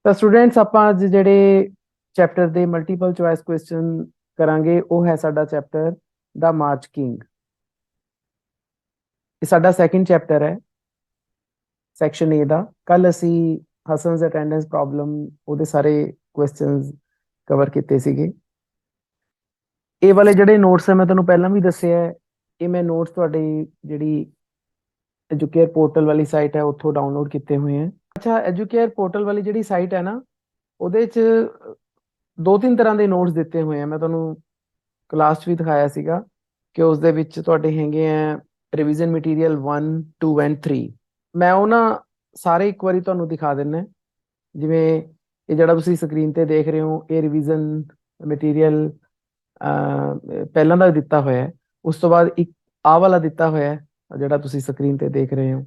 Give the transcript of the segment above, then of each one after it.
ਤਾਂ ਸਟੂਡੈਂਟਸ ਆਪਾਂ ਅੱਜ ਜਿਹੜੇ ਚੈਪਟਰ ਦੇ ਮਲਟੀਪਲ ਚੁਆਇਸ ਕੁਐਸਚਨ ਕਰਾਂਗੇ ਉਹ ਹੈ ਸਾਡਾ ਚੈਪਟਰ ਦਾ ਮਾਰਚ ਕਿੰਗ। ਇਹ ਸਾਡਾ ਸੈਕੰਡ ਚੈਪਟਰ ਹੈ ਸੈਕਸ਼ਨ ਏ ਦਾ। ਕੱਲ ਅਸੀਂ ਹਸਨਸ ਅਟੈਂਡੈਂਸ ਪ੍ਰੋਬਲਮ ਉਹਦੇ ਸਾਰੇ ਕੁਐਸਚਨਸ ਕਵਰ ਕੀਤੇ ਸੀਗੇ। ਇਹ ਵਾਲੇ ਜਿਹੜੇ ਨੋਟਸ ਹੈ ਮੈਂ ਤੁਹਾਨੂੰ ਪਹਿਲਾਂ ਵੀ ਦੱਸਿਆ ਹੈ, ਇਹ ਮੈਂ ਨੋਟਸ ਤੁਹਾਡੀ ਜਿਹੜੀ ਐਜੂਕੇਅਰ ਪੋਰਟਲ ਵਾਲੀ ਸਾਈਟ ਹੈ ਉੱਥੋਂ ਡਾਊਨਲੋਡ ਕੀਤੇ ਹੋਏ ਹੈ। ਅੱਛਾ, ਐਜੂਕੇਅਰ ਪੋਰਟਲ ਵਾਲੀ ਜਿਹੜੀ ਸਾਈਟ ਹੈ ਨਾ, ਉਹਦੇ 'ਚ ਦੋ ਤਿੰਨ ਤਰ੍ਹਾਂ ਦੇ ਨੋਟਸ ਦਿੱਤੇ ਹੋਏ ਆ। ਮੈਂ ਤੁਹਾਨੂੰ ਕਲਾਸ 'ਚ ਵੀ ਦਿਖਾਇਆ ਸੀਗਾ ਕਿ ਉਸ ਦੇ ਵਿੱਚ ਤੁਹਾਡੇ ਹੈਗੇ ਆ ਰਿਵੀਜ਼ਨ ਮਟੀਰੀਅਲ 1 2 ਐਂਡ 3। ਮੈਂ ਉਹ ਨਾ ਸਾਰੇ ਇੱਕ ਵਾਰੀ ਤੁਹਾਨੂੰ ਦਿਖਾ ਦਿੰਦਾ। ਜਿਵੇਂ ਇਹ ਜਿਹੜਾ ਤੁਸੀਂ ਸਕਰੀਨ ਤੇ ਦੇਖ ਰਹੇ ਹੋ, ਇਹ ਰਿਵੀਜ਼ਨ ਮਟੀਰੀਅਲ ਪਹਿਲਾਂ ਦਾ ਦਿੱਤਾ ਹੋਇਆ ਹੈ। ਉਸ ਤੋਂ ਬਾਅਦ ਇੱਕ ਆਹ ਵਾਲਾ ਦਿੱਤਾ ਹੋਇਆ ਹੈ ਜਿਹੜਾ ਤੁਸੀਂ ਸਕਰੀਨ ਤੇ ਦੇਖ ਰਹੇ ਹੋ,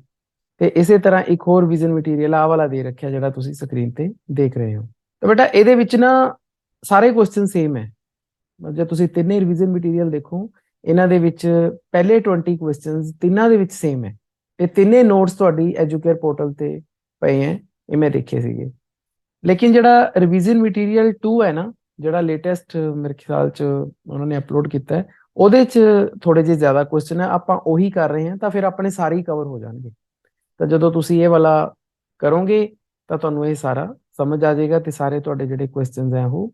ਤੇ ਇਸੇ ਤਰ੍ਹਾਂ ਇੱਕ ਹੋਰ ਰਿਵੀਜ਼ਨ ਮਟੀਰੀਅਲ ਆਹ ਵਾਲਾ ਦੇ ਰੱਖਿਆ ਜਿਹੜਾ ਤੁਸੀਂ ਸਕਰੀਨ ਤੇ ਦੇਖ ਰਹੇ ਹੋ। ਤਾਂ ਬੇਟਾ ਇਹਦੇ ਵਿੱਚ ਨਾ ਸਾਰੇ ਕੁਐਸਚਨ ਸੇਮ ਹੈ। ਜੇ ਤੁਸੀਂ ਤਿੰਨੇ ਰਿਵੀਜ਼ਨ ਮਟੀਰੀਅਲ ਦੇਖੋ, ਇਹਨਾਂ ਦੇ ਵਿੱਚ ਪਹਿਲੇ 20 ਕੁਐਸਚਨਸ ਤਿੰਨਾਂ ਦੇ ਵਿੱਚ ਸੇਮ ਹੈ। ਇਹ ਤਿੰਨੇ ਨੋਟਸ ਤੁਹਾਡੀ ਐਜੂਕੇਅਰ ਪੋਰਟਲ ਤੇ ਪਏ ਹੈ, ਇਹ ਮੈਂ ਦੇਖੇ ਸੀਗੇ। ਲੇਕਿਨ ਜਿਹੜਾ ਰਿਵੀਜ਼ਨ ਮਟੀਰੀਅਲ 2 ਹੈ ਨਾ, ਜਿਹੜਾ ਲੇਟੈਸਟ ਮੇਰੇ ਖਿਆਲ ਚ ਉਹਨਾਂ ਨੇ ਅਪਲੋਡ ਕੀਤਾ ਹੈ, ਉਹਦੇ ਚ ਥੋੜੇ ਜਿਹੇ ਜ਼ਿਆਦਾ ਕੁਐਸਚਨ ਹੈ। ਆਪਾਂ ਉਹੀ ਕਰ ਰਹੇ ਹਾਂ ਤਾਂ ਫਿਰ ਆਪਣੇ ਸਾਰੇ ਹੀ ਕਵਰ ਹੋ ਜਾਣਗੇ। ਤਾਂ ਜਦੋਂ ਤੁਸੀਂ ਇਹ ਵਾਲਾ ਕਰੋਗੇ ਤਾਂ ਤੁਹਾਨੂੰ ਇਹ ਸਾਰਾ ਸਮਝ ਆ ਜਾਏਗਾ ਤੇ ਸਾਰੇ ਤੁਹਾਡੇ ਜਿਹੜੇ ਕੁਐਸਚਨਸ ਹੈ ਉਹ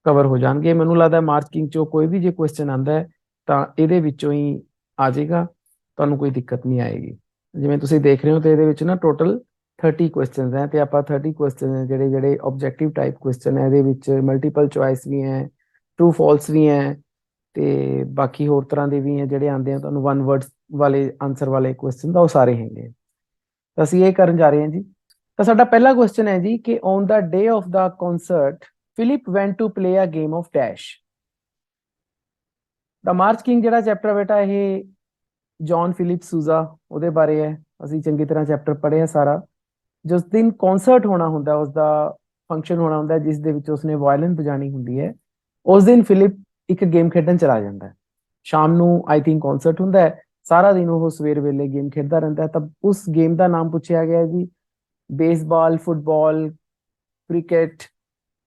ਕਵਰ ਹੋ ਜਾਣਗੇ। ਮੈਨੂੰ ਲੱਗਦਾ ਮਾਰਕਿੰਗ ਚੋਂ ਕੋਈ ਵੀ ਜੇ ਕੁਐਸਚਨ ਆਂਦਾ ਹੈ ਤਾਂ ਇਹਦੇ ਵਿੱਚੋਂ ਹੀ ਆ ਜਾਏਗਾ, ਤੁਹਾਨੂੰ ਕੋਈ ਦਿੱਕਤ ਨਹੀਂ ਆਏਗੀ। ਜਿਵੇਂ ਤੁਸੀਂ ਦੇਖ ਰਹੇ ਹੋ ਤੇ ਇਹਦੇ ਵਿੱਚ ਨਾ ਟੋਟਲ 30 ਕੁਐਸਚਨਸ ਹੈ, ਤੇ ਆਪਾਂ 30 ਕੁਐਸਚਨ ਹੈ ਜਿਹੜੇ ਜਿਹੜੇ ਆਬਜੈਕਟਿਵ ਟਾਈਪ ਕੁਐਸਚਨ ਹੈ, ਇਹਦੇ ਵਿੱਚ ਮਲਟੀਪਲ ਚੁਆਇਸ ਵੀ ਹੈ, ਟਰੂ ਫਾਲਸ ਵੀ ਹੈ, ਤੇ ਬਾਕੀ ਹੋਰ ਤਰ੍ਹਾਂ ਦੇ ਵੀ ਹੈ ਜਿਹੜੇ ਆਉਂਦੇ ਆ ਤੁਹਾਨੂੰ ਵਨ ਵਰਡ ਵਾਲੇ ਆਨਸਰ ਵਾਲੇ ਕੁਐਸਚਨ ਦਾ, ਉਹ ਸਾਰੇ ਹੈਗੇ। ਤਾਂ ਅਸੀਂ ਇਹ ਕਰਨ ਜਾ ਰਹੇ ਹਾਂ ਜੀ। ਤਾਂ ਸਾਡਾ ਪਹਿਲਾ ਕੁਐਸਚਨ ਹੈ ਜੀ ਕਿ on the day of the concert Philip went to play a game of dash. The march king ਜਿਹੜਾ ਚੈਪਟਰ ਬੇਟਾ ਇਹ ਜੌਨ ਫਿਲਿਪ ਸੂਜ਼ਾ ਉਹਦੇ ਬਾਰੇ ਹੈ। ਅਸੀਂ ਚੰਗੀ ਤਰ੍ਹਾਂ ਚੈਪਟਰ ਪੜ੍ਹਿਆ ਸਾਰਾ। ਜਿਸ ਦਿਨ ਕਨਸਰਟ ਹੋਣਾ ਹੁੰਦਾ, ਉਸ ਦਾ ਫੰਕਸ਼ਨ ਹੋਣਾ ਹੁੰਦਾ ਜਿਸ ਦੇ ਵਿੱਚ ਉਸਨੇ ਵਾਇਲਨ ਵਜਾਣੀ ਹੁੰਦੀ ਹੈ, ਉਸ ਦਿਨ ਫਿਲਿਪ ਇੱਕ ਗੇਮ ਖੇਡਣ ਚਲਾ ਜਾਂਦਾ ਹੈ। ਸ਼ਾਮ ਨੂੰ ਆਈ ਥਿੰਕ ਕਨਸਰਟ ਹੁੰਦਾ ਹੈ, ਸਾਰਾ ਦਿਨ ਉਹ ਸਵੇਰ ਵੇਲੇ ਗੇਮ ਖੇਡਦਾ ਰਹਿੰਦਾ ਹੈ। ਤਾਂ ਉਸ ਗੇਮ ਦਾ ਨਾਮ ਪੁੱਛਿਆ ਗਿਆ ਜੀ baseball, football, cricket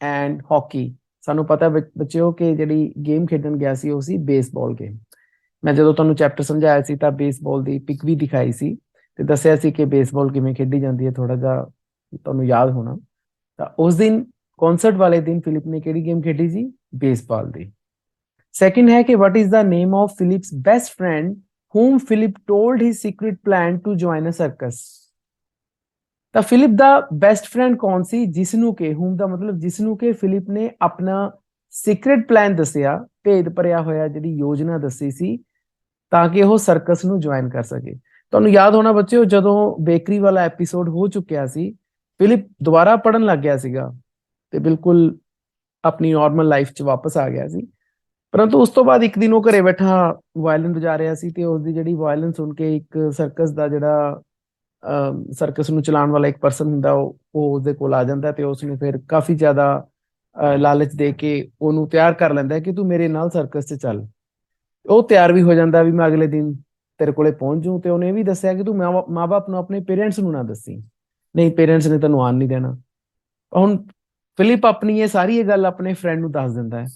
and hockey. ਸਾਨੂੰ ਪਤਾ ਬੱਚਿਓ ਕਿ ਜਿਹੜੀ ਗੇਮ ਖੇਡਣ ਗਿਆ ਸੀ ਉਹ ਸੀ ਬੇਸਬਾਲ ਗੇਮ। ਮੈਂ ਜਦੋਂ ਤੁਹਾਨੂੰ ਚੈਪਟਰ ਸਮਝਾਇਆ ਸੀ ਤਾਂ ਬੇਸਬਾਲ ਦੀ ਪਿਕ ਵੀ ਦਿਖਾਈ ਸੀ ਤੇ ਦੱਸਿਆ ਸੀ ਕਿ ਬੇਸਬਾਲ ਕਿਵੇਂ ਖੇਡੀ ਜਾਂਦੀ ਹੈ, ਥੋੜਾ ਜਿਹਾ ਤੁਹਾਨੂੰ ਯਾਦ ਹੋਣਾ। ਤਾਂ ਉਸ ਦਿਨ ਕਨਸਰਟ ਵਾਲੇ ਦਿਨ ਫਿਲਿਪ ਨੇ ਕਿਹੜੀ ਗੇਮ ਖੇਡੀ ਸੀ? ਬੇਸਬਾਲ ਦੀ। ਸੈਕਿੰਡ ਹੈ ਕਿ what is the name of Philip's best friend whom Philip told his secret plan to join a circus। ਤਾਂ ਫਿਲਿਪ ਦਾ ਬੈਸਟ ਫਰੈਂਡ ਕੌਣ ਸੀ ਜਿਸਨੂੰ ਕਿ whom ਦਾ ਮਤਲਬ ਜਿਸਨੂੰ ਕਿ ਫਿਲਿਪ ਨੇ ਆਪਣਾ ਸੀਕ੍ਰੇਟ ਪਲਾਨ ਦੱਸਿਆ, ਭੇਦ ਭਰਿਆ ਹੋਇਆ ਜਿਹੜੀ ਯੋਜਨਾ ਦੱਸੀ ਸੀ ਤਾਂ ਕਿ ਉਹ ਸਰਕਸ ਨੂੰ ਜੁਆਇਨ ਕਰ ਸਕੇ। ਤੁਹਾਨੂੰ ਯਾਦ ਹੋਣਾ ਬੱਚਿਓ, ਜਦੋਂ ਬੇਕਰੀ ਵਾਲਾ ਐਪੀਸੋਡ ਹੋ ਚੁੱਕਿਆ ਸੀ, ਫਿਲਿਪ ਦੁਬਾਰਾ ਪੜਨ ਲੱਗ ਗਿਆ ਸੀਗਾ ਤੇ ਬਿਲਕੁਲ ਆਪਣੀ ਨਾਰਮਲ ਲਾਈਫ 'ਚ ਵਾਪਸ ਆ ਗਿਆ ਸੀ। ਪਰੰਤੂ ਉਸ ਤੋਂ ਬਾਅਦ ਇੱਕ ਦਿਨ ਉਹ ਘਰੇ ਬੈਠਾ ਵਾਇਲਨ ਵਜਾ ਰਿਹਾ ਸੀ ਤੇ ਉਸਦੀ ਜਿਹੜੀ ਵਾਇਲਨ ਸੁਣ ਕੇ ਇੱਕ ਸਰਕਸ ਦਾ ਜਿਹੜਾ ਸਰਕਸ ਨੂੰ ਚਲਾਉਣ ਵਾਲਾ ਇੱਕ ਪਰਸਨ ਹੁੰਦਾ ਉਹ ਉਸਦੇ ਕੋਲ ਆ ਜਾਂਦਾ ਤੇ ਉਸ ਨੂੰ ਫਿਰ ਕਾਫੀ ਜ਼ਿਆਦਾ ਲਾਲਚ ਦੇ ਕੇ ਉਹਨੂੰ ਤਿਆਰ ਕਰ ਲੈਂਦਾ ਕਿ ਤੂੰ ਮੇਰੇ ਨਾਲ ਸਰਕਸ 'ਚ ਚੱਲ। ਉਹ ਤਿਆਰ ਵੀ ਹੋ ਜਾਂਦਾ ਵੀ ਮੈਂ ਅਗਲੇ ਦਿਨ ਤੇਰੇ ਕੋਲੇ ਪਹੁੰਚ ਜੂ। ਤੇ ਉਹਨੇ ਇਹ ਵੀ ਦੱਸਿਆ ਕਿ ਤੂੰ ਮਾਂ-ਬਾਪ ਨੂੰ ਆਪਣੇ ਪੇਰੈਂਟਸ ਨੂੰ ਨਾ ਦੱਸੀ, ਨਹੀਂ ਪੇਰੈਂਟਸ ਨੇ ਤੈਨੂੰ ਆਉਣ ਨਹੀਂ ਦੇਣਾ। ਹੁਣ ਫਿਲਿਪ ਆਪਣੀ ਇਹ ਸਾਰੀ ਇਹ ਗੱਲ ਆਪਣੇ ਫਰੈਂਡ ਨੂੰ ਦੱਸ ਦਿੰਦਾ ਹੈ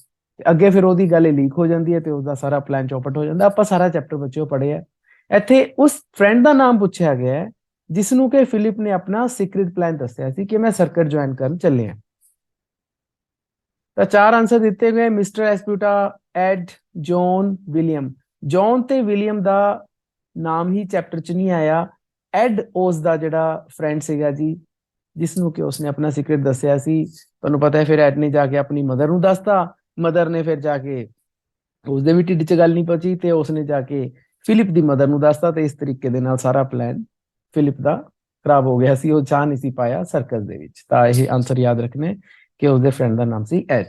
ਤੇ ਅੱਗੇ ਫਿਰ ਉਹਦੀ ਗੱਲ ਲੀਕ ਹੋ ਜਾਂਦੀ ਹੈ ਤੇ ਉਸਦਾ ਸਾਰਾ ਪਲਾਨ ਚੌਪਟ ਹੋ ਜਾਂਦਾ। ਆਪਾਂ ਸਾਰਾ ਚੈਪਟਰ ਬੱਚਿਓ ਪੜ੍ਹਿਆ। ਇੱਥੇ ਉਸ ਫਰੈਂਡ ਦਾ ਨਾਮ ਪੁੱਛਿਆ ਗਿਆ ਹੈ ਜਿਸਨੂੰ ਕਿ ਫਿਲਿਪ ਨੇ ਆਪਣਾ ਸੀਕ੍ਰੇਟ ਪਲਾਨ ਦੱਸਿਆ ਸੀ ਕਿ ਮੈਂ ਸਰਕਟ ਜੁਆਇਨ ਕਰਨ ਚੱਲੇ ਆ। ਤਾਂ ਚਾਰ ਆਨਸਰ ਦਿੱਤੇ ਗਏ, mister Esputa, Ed, John, William. John ਤੇ ਵਿਲੀਅਮ ਦਾ ਨਾਮ ਹੀ ਚੈਪਟਰ 'ਚ ਨਹੀਂ ਆਇਆ। ਐਡ ਉਸ ਦਾ ਜਿਹੜਾ ਫਰੈਂਡ ਸੀਗਾ ਜੀ ਜਿਸਨੂੰ ਕਿ ਉਸਨੇ ਆਪਣਾ ਸੀਕ੍ਰੇਟ ਦੱਸਿਆ ਸੀ। ਤੁਹਾਨੂੰ ਪਤਾ ਹੈ ਫਿਰ ਐਡ ਨੇ ਜਾ ਕੇ ਆਪਣੀ ਮਦਰ ਨੂੰ ਦੱਸਤਾ, ਮਦਰ ਨੇ ਫਿਰ ਜਾ ਕੇ ਉਸਦੇ ਵੀ ਢਿੱਡ 'ਚ ਗੱਲ ਨਹੀਂ ਪਹੁੰਚੀ ਤੇ ਉਸਨੇ ਜਾ ਕੇ ਫਿਲਿਪ ਦੀ ਮਦਰ ਨੂੰ ਦੱਸਤਾ ਤੇ ਇਸ ਤਰੀਕੇ ਦੇ ਨਾਲ ਸਾਰਾ ਪਲਾਨ ਫਿਲਿਪ ਦਾ ਖਰਾਬ ਹੋ ਗਿਆ ਸੀ। ਉਹ ਚਾਹ ਨਹੀਂ ਸੀ ਪਾਇਆ ਸਰਕਸ ਦੇ ਵਿੱਚ। ਤਾਂ ਇਹ ਆਨਸਰ ਯਾਦ ਰੱਖਣੇ ਕਿ ਉਸਦੇ ਫਰੈਂਡ ਦਾ ਨਾਮ ਸੀ ਐਡ।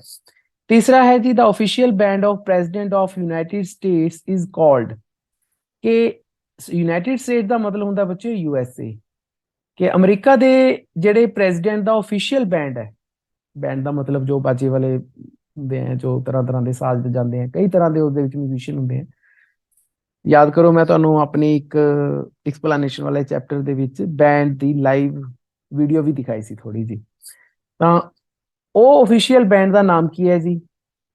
ਤੀਸਰਾ ਹੈ ਜੀ the official band of president of United States is called. ਕਿ ਯੂਨਾਈਟਿਡ ਸਟੇਟ ਦਾ ਮਤਲਬ ਹੁੰਦਾ ਬੱਚਿਓ USA। ਕਿ ਅਮਰੀਕਾ ਦੇ ਜਿਹੜੇ ਪ੍ਰੈਜ਼ੀਡੈਂਟ ਦਾ ਆਫੀਸ਼ੀਅਲ ਬੈਂਡ ਹੈ, ਬੈਂਡ ਦਾ ਮਤਲਬ ਜੋ ਬਾਜੇ ਵਾਲੇ ਹੁੰਦੇ ਆ, ਜੋ ਤਰ੍ਹਾਂ ਤਰ੍ਹਾਂ ਦੇ ਸਾਜ਼ ਵਜਾਉਂਦੇ ਆ, ਕਈ ਤਰ੍ਹਾਂ ਦੇ ਉਹਦੇ ਵਿੱਚ ਮਿਊਜ਼ੀਸ਼ੀਅਨ ਹੁੰਦੇ ਆ। ਯਾਦ ਕਰੋ ਮੈਂ ਤੁਹਾਨੂੰ ਆਪਣੀ ਇੱਕ ਐਕਸਪਲੇਨੇਸ਼ਨ ਵਾਲੇ ਚੈਪਟਰ ਦੇ ਵਿੱਚ ਬੈਂਡ ਦੀ ਲਾਈਵ ਵੀਡੀਓ ਵੀ ਦਿਖਾਈ ਸੀ ਥੋੜੀ ਜੀ। ਤਾਂ ਉਹ ਆਫੀਸ਼ੀਅਲ ਬੈਂਡ ਦਾ ਨਾਮ ਕੀ ਹੈ ਜੀ?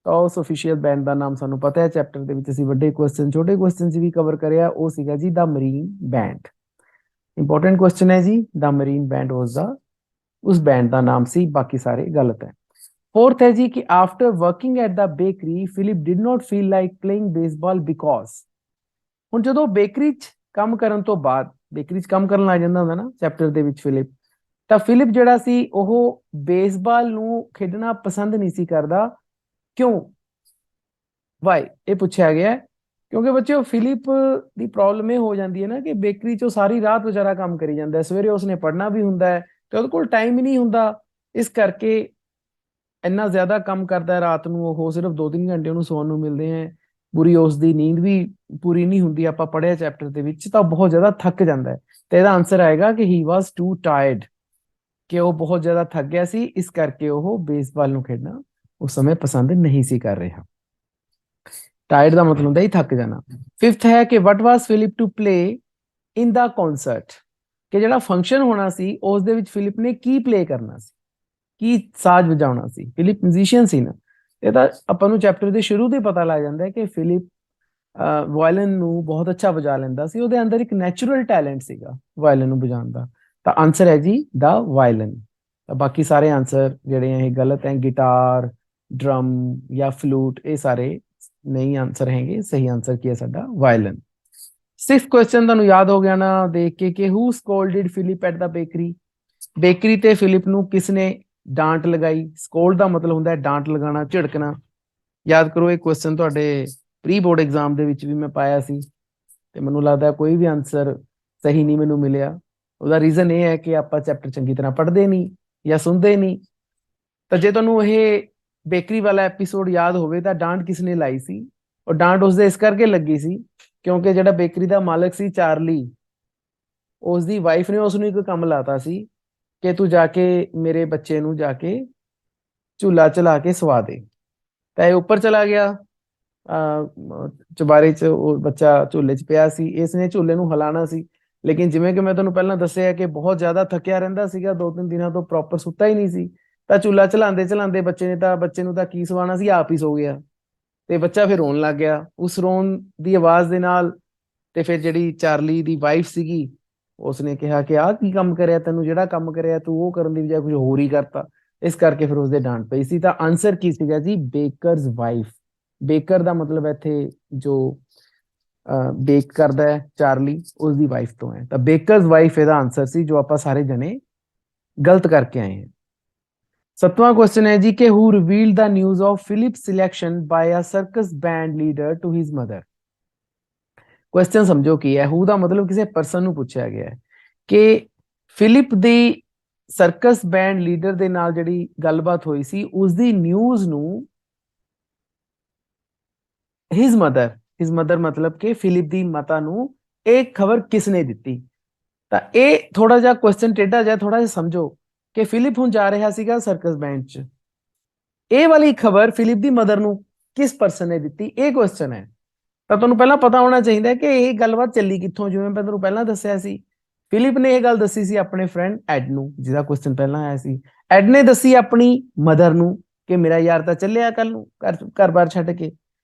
ਤਾਂ ਉਸ ਆਫੀਸ਼ੀਅਲ ਬੈਂਡ ਦਾ ਨਾਮ ਸਾਨੂੰ ਪਤਾ ਹੈ, ਚੈਪਟਰ ਦੇ ਵਿੱਚ ਅਸੀਂ ਵੱਡੇ ਕੁਐਸਚਨ ਛੋਟੇ ਕੁਐਸਚਨ 'ਚ ਵੀ ਕਵਰ ਕਰਿਆ, ਉਹ ਸੀਗਾ ਜੀ ਦਾ ਮਰੀਨ ਬੈਂਡ। ਇੰਪੋਰਟੈਂਟ ਕੁਐਸਚਨ ਹੈ ਜੀ, ਦਾ ਮਰੀਨ ਬੈਂਡ ਵਾਸ ਦਾ, ਉਸ ਬੈਂਡ ਦਾ ਨਾਮ ਸੀ, ਬਾਕੀ ਸਾਰੇ ਗਲਤ ਹੈ। फोर्थ है जी कि after working at the bakery Philip did not feel like playing baseball because, ਹੁਣ ਜਦੋਂ ਬੇਕਰੀ 'ਚ ਕੰਮ ਕਰਨ ਤੋਂ ਬਾਅਦ, ਬੇਕਰੀ 'ਚ ਕੰਮ ਕਰਨ ਲੱਗ ਜਾਂਦਾ ਹੁੰਦਾ ਨਾ ਚੈਪਟਰ ਦੇ ਵਿੱਚ ਫਿਲਿਪ, ਤਾਂ ਫਿਲਿਪ ਜਿਹੜਾ ਸੀ ਉਹ ਬੇਸਬਾਲ ਨੂੰ ਖੇਡਣਾ ਪਸੰਦ ਨਹੀਂ ਸੀ ਕਰਦਾ। ਕਿਉਂ? ਵਾਈ ਇਹ ਪੁੱਛਿਆ ਗਿਆ ਕਿਉਂਕਿ ਬੱਚਿਓ ਫਿਲਿਪ ਦੀ ਪ੍ਰੋਬਲਮ ਇਹ ਹੋ ਜਾਂਦੀ ਹੈ ਨਾ ਕਿ ਬੇਕਰੀ 'ਚ ਸਾਰੀ ਰਾਤ ਵਿਚਾਰਾ ਕੰਮ ਕਰੀ ਜਾਂਦਾ, ਸਵੇਰੇ ਉਸਨੇ ਪੜ੍ਹਨਾ ਵੀ ਹੁੰਦਾ ਹੈ ਤੇ ਉਹਦੇ ਕੋਲ ਟਾਈਮ ਹੀ ਨਹੀਂ ਹੁੰਦਾ, ਇਸ ਕਰਕੇ ਇੰਨਾ ਜ਼ਿਆਦਾ ਕੰਮ ਕਰਦਾ ਰਾਤ ਨੂੰ, ਉਹ ਸਿਰਫ 2-3 ਘੰਟੇ ਉਹਨੂੰ ਸੌਣ ਨੂੰ ਮਿਲਦੇ ਹੈ, ਪੂਰੀ ਉਸ ਦੀ ਨੀਂਦ ਵੀ ਪੂਰੀ ਨਹੀਂ ਹੁੰਦੀ। ਆਪਾਂ ਪੜ੍ਹਿਆ ਚੈਪਟਰ ਦੇ ਵਿੱਚ, ਤਾਂ ਬਹੁਤ ਜ਼ਿਆਦਾ ਥੱਕ ਜਾਂਦਾ ਹੈ। ਤੇ ਇਹਦਾ ਆਨਸਰ ਆਏਗਾ ਕਿ ਹੀ ਵਾਸ ਟੂ ਟਾਇਰਡ, ਕਿ ਉਹ ਬਹੁਤ ਜ਼ਿਆਦਾ ਥੱਕ ਗਿਆ ਸੀ, ਇਸ ਕਰਕੇ ਉਹ ਬੇਸਬਾਲ ਨੂੰ ਖੇਡਣਾ ਉਸ ਸਮੇਂ ਪਸੰਦ ਨਹੀਂ ਸੀ ਕਰ ਰਿਹਾ। ਟਾਇਰਡ ਦਾ ਮਤਲਬ ਹੁੰਦਾ ਹੀ ਥੱਕ ਜਾਣਾ। ਫਿਫਥ ਹੈ ਕਿ what was Philip to play in the concert, ਕਿ ਜਿਹੜਾ ਫੰਕਸ਼ਨ ਹੋਣਾ ਸੀ ਉਸ ਦੇ ਵਿੱਚ ਫਿਲਿਪ ਨੇ ਕੀ ਪਲੇ ਕਰਨਾ ਸੀ, ਕੀ ਸਾਜ਼ ਵਜਾਉਣਾ ਸੀ। ਫਿਲਿਪ ਮਿਊਜ਼ੀਸ਼ੀਅਨ ਸੀ ਨਾ, ਇਹ ਤਾਂ ਆਪਾਂ ਨੂੰ ਚੈਪਟਰ ਦੇ ਸ਼ੁਰੂ ਤੋਂ ਹੀ ਪਤਾ ਲੱਗ ਜਾਂਦਾ ਹੈ ਕਿ ਫਿਲਿਪ ਵਾਇਲਨ ਨੂੰ ਬਹੁਤ ਅੱਛਾ ਵਜਾ ਲੈਂਦਾ ਸੀ, ਉਹਦੇ ਅੰਦਰ ਇੱਕ ਨੈਚੁਰਲ ਟੈਲੈਂਟ ਸੀਗਾ ਵਾਇਲਨ ਨੂੰ ਵਜਾਉਣ ਦਾ। ਤਾਂ ਆਨਸਰ ਹੈ ਜੀ ਦਾ ਵਾਇਲਨ। ਤਾਂ ਬਾਕੀ ਸਾਰੇ ਆਨਸਰ ਜਿਹੜੇ ਇਹ ਗਲਤ ਹੈ, ਗਿਟਾਰ, ਡਰਮ ਜਾਂ ਫਲੂਟ, ਇਹ ਸਾਰੇ ਨਹੀਂ ਆਨਸਰ ਹੈਗੇ। ਸਹੀ ਆਨਸਰ ਕੀ ਹੈ ਸਾਡਾ? ਵਾਇਲਨ। ਸਿਕਸਥ ਕੁਐਸਚਨ ਤੁਹਾਨੂੰ ਯਾਦ ਹੋ ਗਿਆ ਨਾ ਦੇਖ ਕੇ ਕਿ who scolded Philip at the bakery, bakery ਤੇ ਫਿਲਿਪ ਨੂੰ ਕਿਸਨੇ ਡਾਂਟ ਲਗਾਈ। ਸਕੋਲਡ ਦਾ ਮਤਲਬ ਹੁੰਦਾ ਹੈ ਡਾਂਟ ਲਗਾਉਣਾ, ਝਿੜਕਣਾ। ਯਾਦ ਕਰੋ ਇਹ ਕੁਐਸਚਨ ਤੁਹਾਡੇ ਪ੍ਰੀ ਬੋਰਡ ਐਗਜ਼ਾਮ ਦੇ ਵਿੱਚ ਵੀ ਮੈਂ ਪਾਇਆ ਸੀ, ਤੇ ਮੈਨੂੰ ਲੱਗਦਾ ਕੋਈ ਵੀ ਆਨਸਰ ਸਹੀ ਨਹੀਂ ਮੈਨੂੰ ਮਿਲਿਆ। ਉਹਦਾ ਰੀਜ਼ਨ ਇਹ ਹੈ ਕਿ ਆਪਾਂ ਚੈਪਟਰ ਚੰਗੀ ਤਰ੍ਹਾਂ ਪੜ੍ਹਦੇ ਨਹੀਂ ਜਾਂ ਸੁਣਦੇ ਨਹੀਂ। ਤਾਂ ਜੇ ਤੁਹਾਨੂੰ ਇਹ ਬੇਕਰੀ ਵਾਲਾ ਐਪੀਸੋਡ ਯਾਦ ਹੋਵੇ ਤਾਂ ਡਾਂਟ ਕਿਸਨੇ ਲਾਈ ਸੀ? ਉਹ ਡਾਂਟ ਉਸਦੇ ਇਸ ਕਰਕੇ ਲੱਗੀ ਸੀ ਕਿਉਂਕਿ ਜਿਹੜਾ ਬੇਕਰੀ ਦਾ ਮਾਲਕ ਸੀ ਚਾਰਲੀ, ਉਸ ਦੀ ਵਾਈਫ ਨੇ ਉਸ ਨੂੰ ਇੱਕ ਕੰਮ ਲਾਤਾ ਸੀ ਕਿ ਤੂੰ ਜਾ ਕੇ ਮੇਰੇ ਬੱਚੇ ਨੂੰ ਜਾ ਕੇ ਝੂਲਾ ਚਲਾ ਕੇ ਸਵਾ ਦੇ। ਤਾਂ ਇਹ ਉੱਪਰ ਚਲਾ ਗਿਆ ਚੁਬਾਰੇ 'ਚ, ਉਹ ਬੱਚਾ ਝੂਲੇ 'ਚ ਪਿਆ ਸੀ, ਇਸ ਨੇ ਝੂਲੇ ਨੂੰ ਹਿਲਾਣਾ ਸੀ, ਲੇਕਿਨ ਜਿਵੇਂ ਕਿ ਮੈਂ ਤੁਹਾਨੂੰ ਪਹਿਲਾਂ ਦੱਸਿਆ ਕਿ ਬਹੁਤ ਜ਼ਿਆਦਾ ਥੱਕਿਆ ਰਹਿੰਦਾ ਸੀਗਾ, 2-3 ਦਿਨਾਂ ਤੋਂ ਪ੍ਰੋਪਰ ਸੁੱਤਾ ਹੀ ਨਹੀਂ ਸੀ। ਤਾਂ ਝੂਲਾ ਚਲਾਉਂਦੇ ਚਲਾਉਂਦੇ ਬੱਚੇ ਨੂੰ ਤਾਂ ਕੀ ਸਵਾਣਾ ਸੀ, ਆਪ ਹੀ ਸੋ ਗਿਆ। ਤੇ ਬੱਚਾ ਫਿਰ ਰੋਣ ਲੱਗ ਗਿਆ, ਉਸ ਰੋਣ ਦੀ ਆਵਾਜ਼ ਦੇ ਨਾਲ। ਤੇ ਫਿਰ ਜਿਹੜੀ ਚਾਰਲੀ ਦੀ ਵਾਈਫ ਸੀਗੀ, ਉਸਨੇ ਕਿਹਾ ਕਿ ਆਹ ਕੀ ਕੰਮ ਕਰਿਆ ਤੈਨੂੰ, ਜਿਹੜਾ ਕੰਮ ਕਰਿਆ ਤੂੰ ਉਹ ਕਰਨ ਦੀ ਬਜਾਏ ਕੁਝ ਹੋਰ ਹੀ ਕਰਤਾ। ਇਸ ਕਰਕੇ ਫਿਰ ਉਸਦੇ ਡਾਂਟ ਪਈ ਸੀ। ਤਾਂ ਆਨਸਰ ਕੀ ਸੀਗਾ ਜੀ? Bakers wife. ਬੇਕਰ ਦਾ ਮਤਲਬ ਇੱਥੇ ਜੋ ਬੇਕ ਕਰਦਾ ਹੈ ਚਾਰਲੀ, ਉਸ ਦੀ ਵਾਈਫ ਤੋਂ ਹੈ। ਤਾਂ ਬੇਕਰਜ਼ ਵਾਈਫ ਇਹਦਾ ਆਨਸਰ ਸੀ, ਜੋ ਆਪਾਂ ਸਾਰੇ ਜਣੇ ਗਲਤ ਕਰਕੇ ਆਏ ਹਾਂ। 7ਵਾਂ ਕੁਐਸਚਨ ਹੈ ਜੀ ਕਿ who revealed the news of Philip selection by a circus band leader to his mother. Question ਸਮਝੋ ਕੀ ਹੈ। ਹੂ ਦਾ ਮਤਲਬ ਕਿਸੇ ਪਰਸਨ ਨੂੰ ਪੁੱਛਿਆ ਗਿਆ ਹੈ ਕਿ ਫਿਲਿਪ ਦੀ ਸਰਕਸ ਬੈਂਡ ਲੀਡਰ ਦੇ ਨਾਲ ਜਿਹੜੀ ਗੱਲਬਾਤ ਹੋਈ ਸੀ, ਉਸ ਦੀ ਨਿਊਜ਼ ਨੂੰ ਹਿਜ਼ ਮਦਰ ਮਤਲਬ ਕਿ ਫਿਲਿਪ ਦੀ ਮਾਤਾ ਨੂੰ ਇਹ ਖਬਰ ਕਿਸਨੇ ਦਿੱਤੀ। ਤਾਂ ਇਹ ਥੋੜਾ ਜਿਹਾ ਕੁਐਸਚਨ ਟੇਢਾ ਜਿਹਾ, ਥੋੜਾ ਜਿਹਾ ਸਮਝੋ ਕਿ ਫਿਲਿਪ ਹੁਣ ਜਾ ਰਿਹਾ ਸੀਗਾ ਸਰਕਸ ਬੈਂਡ 'ਚ, ਇਹ ਵਾਲੀ ਖਬਰ ਫਿਲਿਪ ਦੀ ਮਦਰ ਨੂੰ ਕਿਸ ਪਰਸਨ ਨੇ ਦਿੱਤੀ, ਇਹ ਕੁਐਸਚਨ ਹੈ। ਤਾਂ ਤੁਹਾਨੂੰ ਪਹਿਲਾਂ ਪਤਾ ਹੋਣਾ ਚਾਹੀਦਾ ਕਿ ਇਹ ਗੱਲਬਾਤ ਚੱਲੀ ਕਿੱਥੋਂ। ਜਿਵੇਂ ਮੈਂ ਤੁਹਾਨੂੰ ਪਹਿਲਾਂ ਦੱਸਿਆ ਸੀ, ਫਿਲਿਪ ਨੇ ਇਹ ਗੱਲ ਦੱਸੀ ਸੀ ਆਪਣੇ ਫਰੈਂਡ ਐਡ ਨੂੰ, ਜਿਹਦਾ ਕੁਐਸਚਨ ਪਹਿਲਾਂ ਆਇਆ ਸੀ। ਐਡ ਨੇ ਦੱਸੀ ਆਪਣੀ ਮਦਰ ਨੂੰ ਕਿ ਮੇਰਾ ਯਾਰ ਤਾਂ ਚੱਲਿਆ ਕੱਲ ਨੂੰ ਘਰ-ਬਾਰ ਛੱਡ ਕੇ।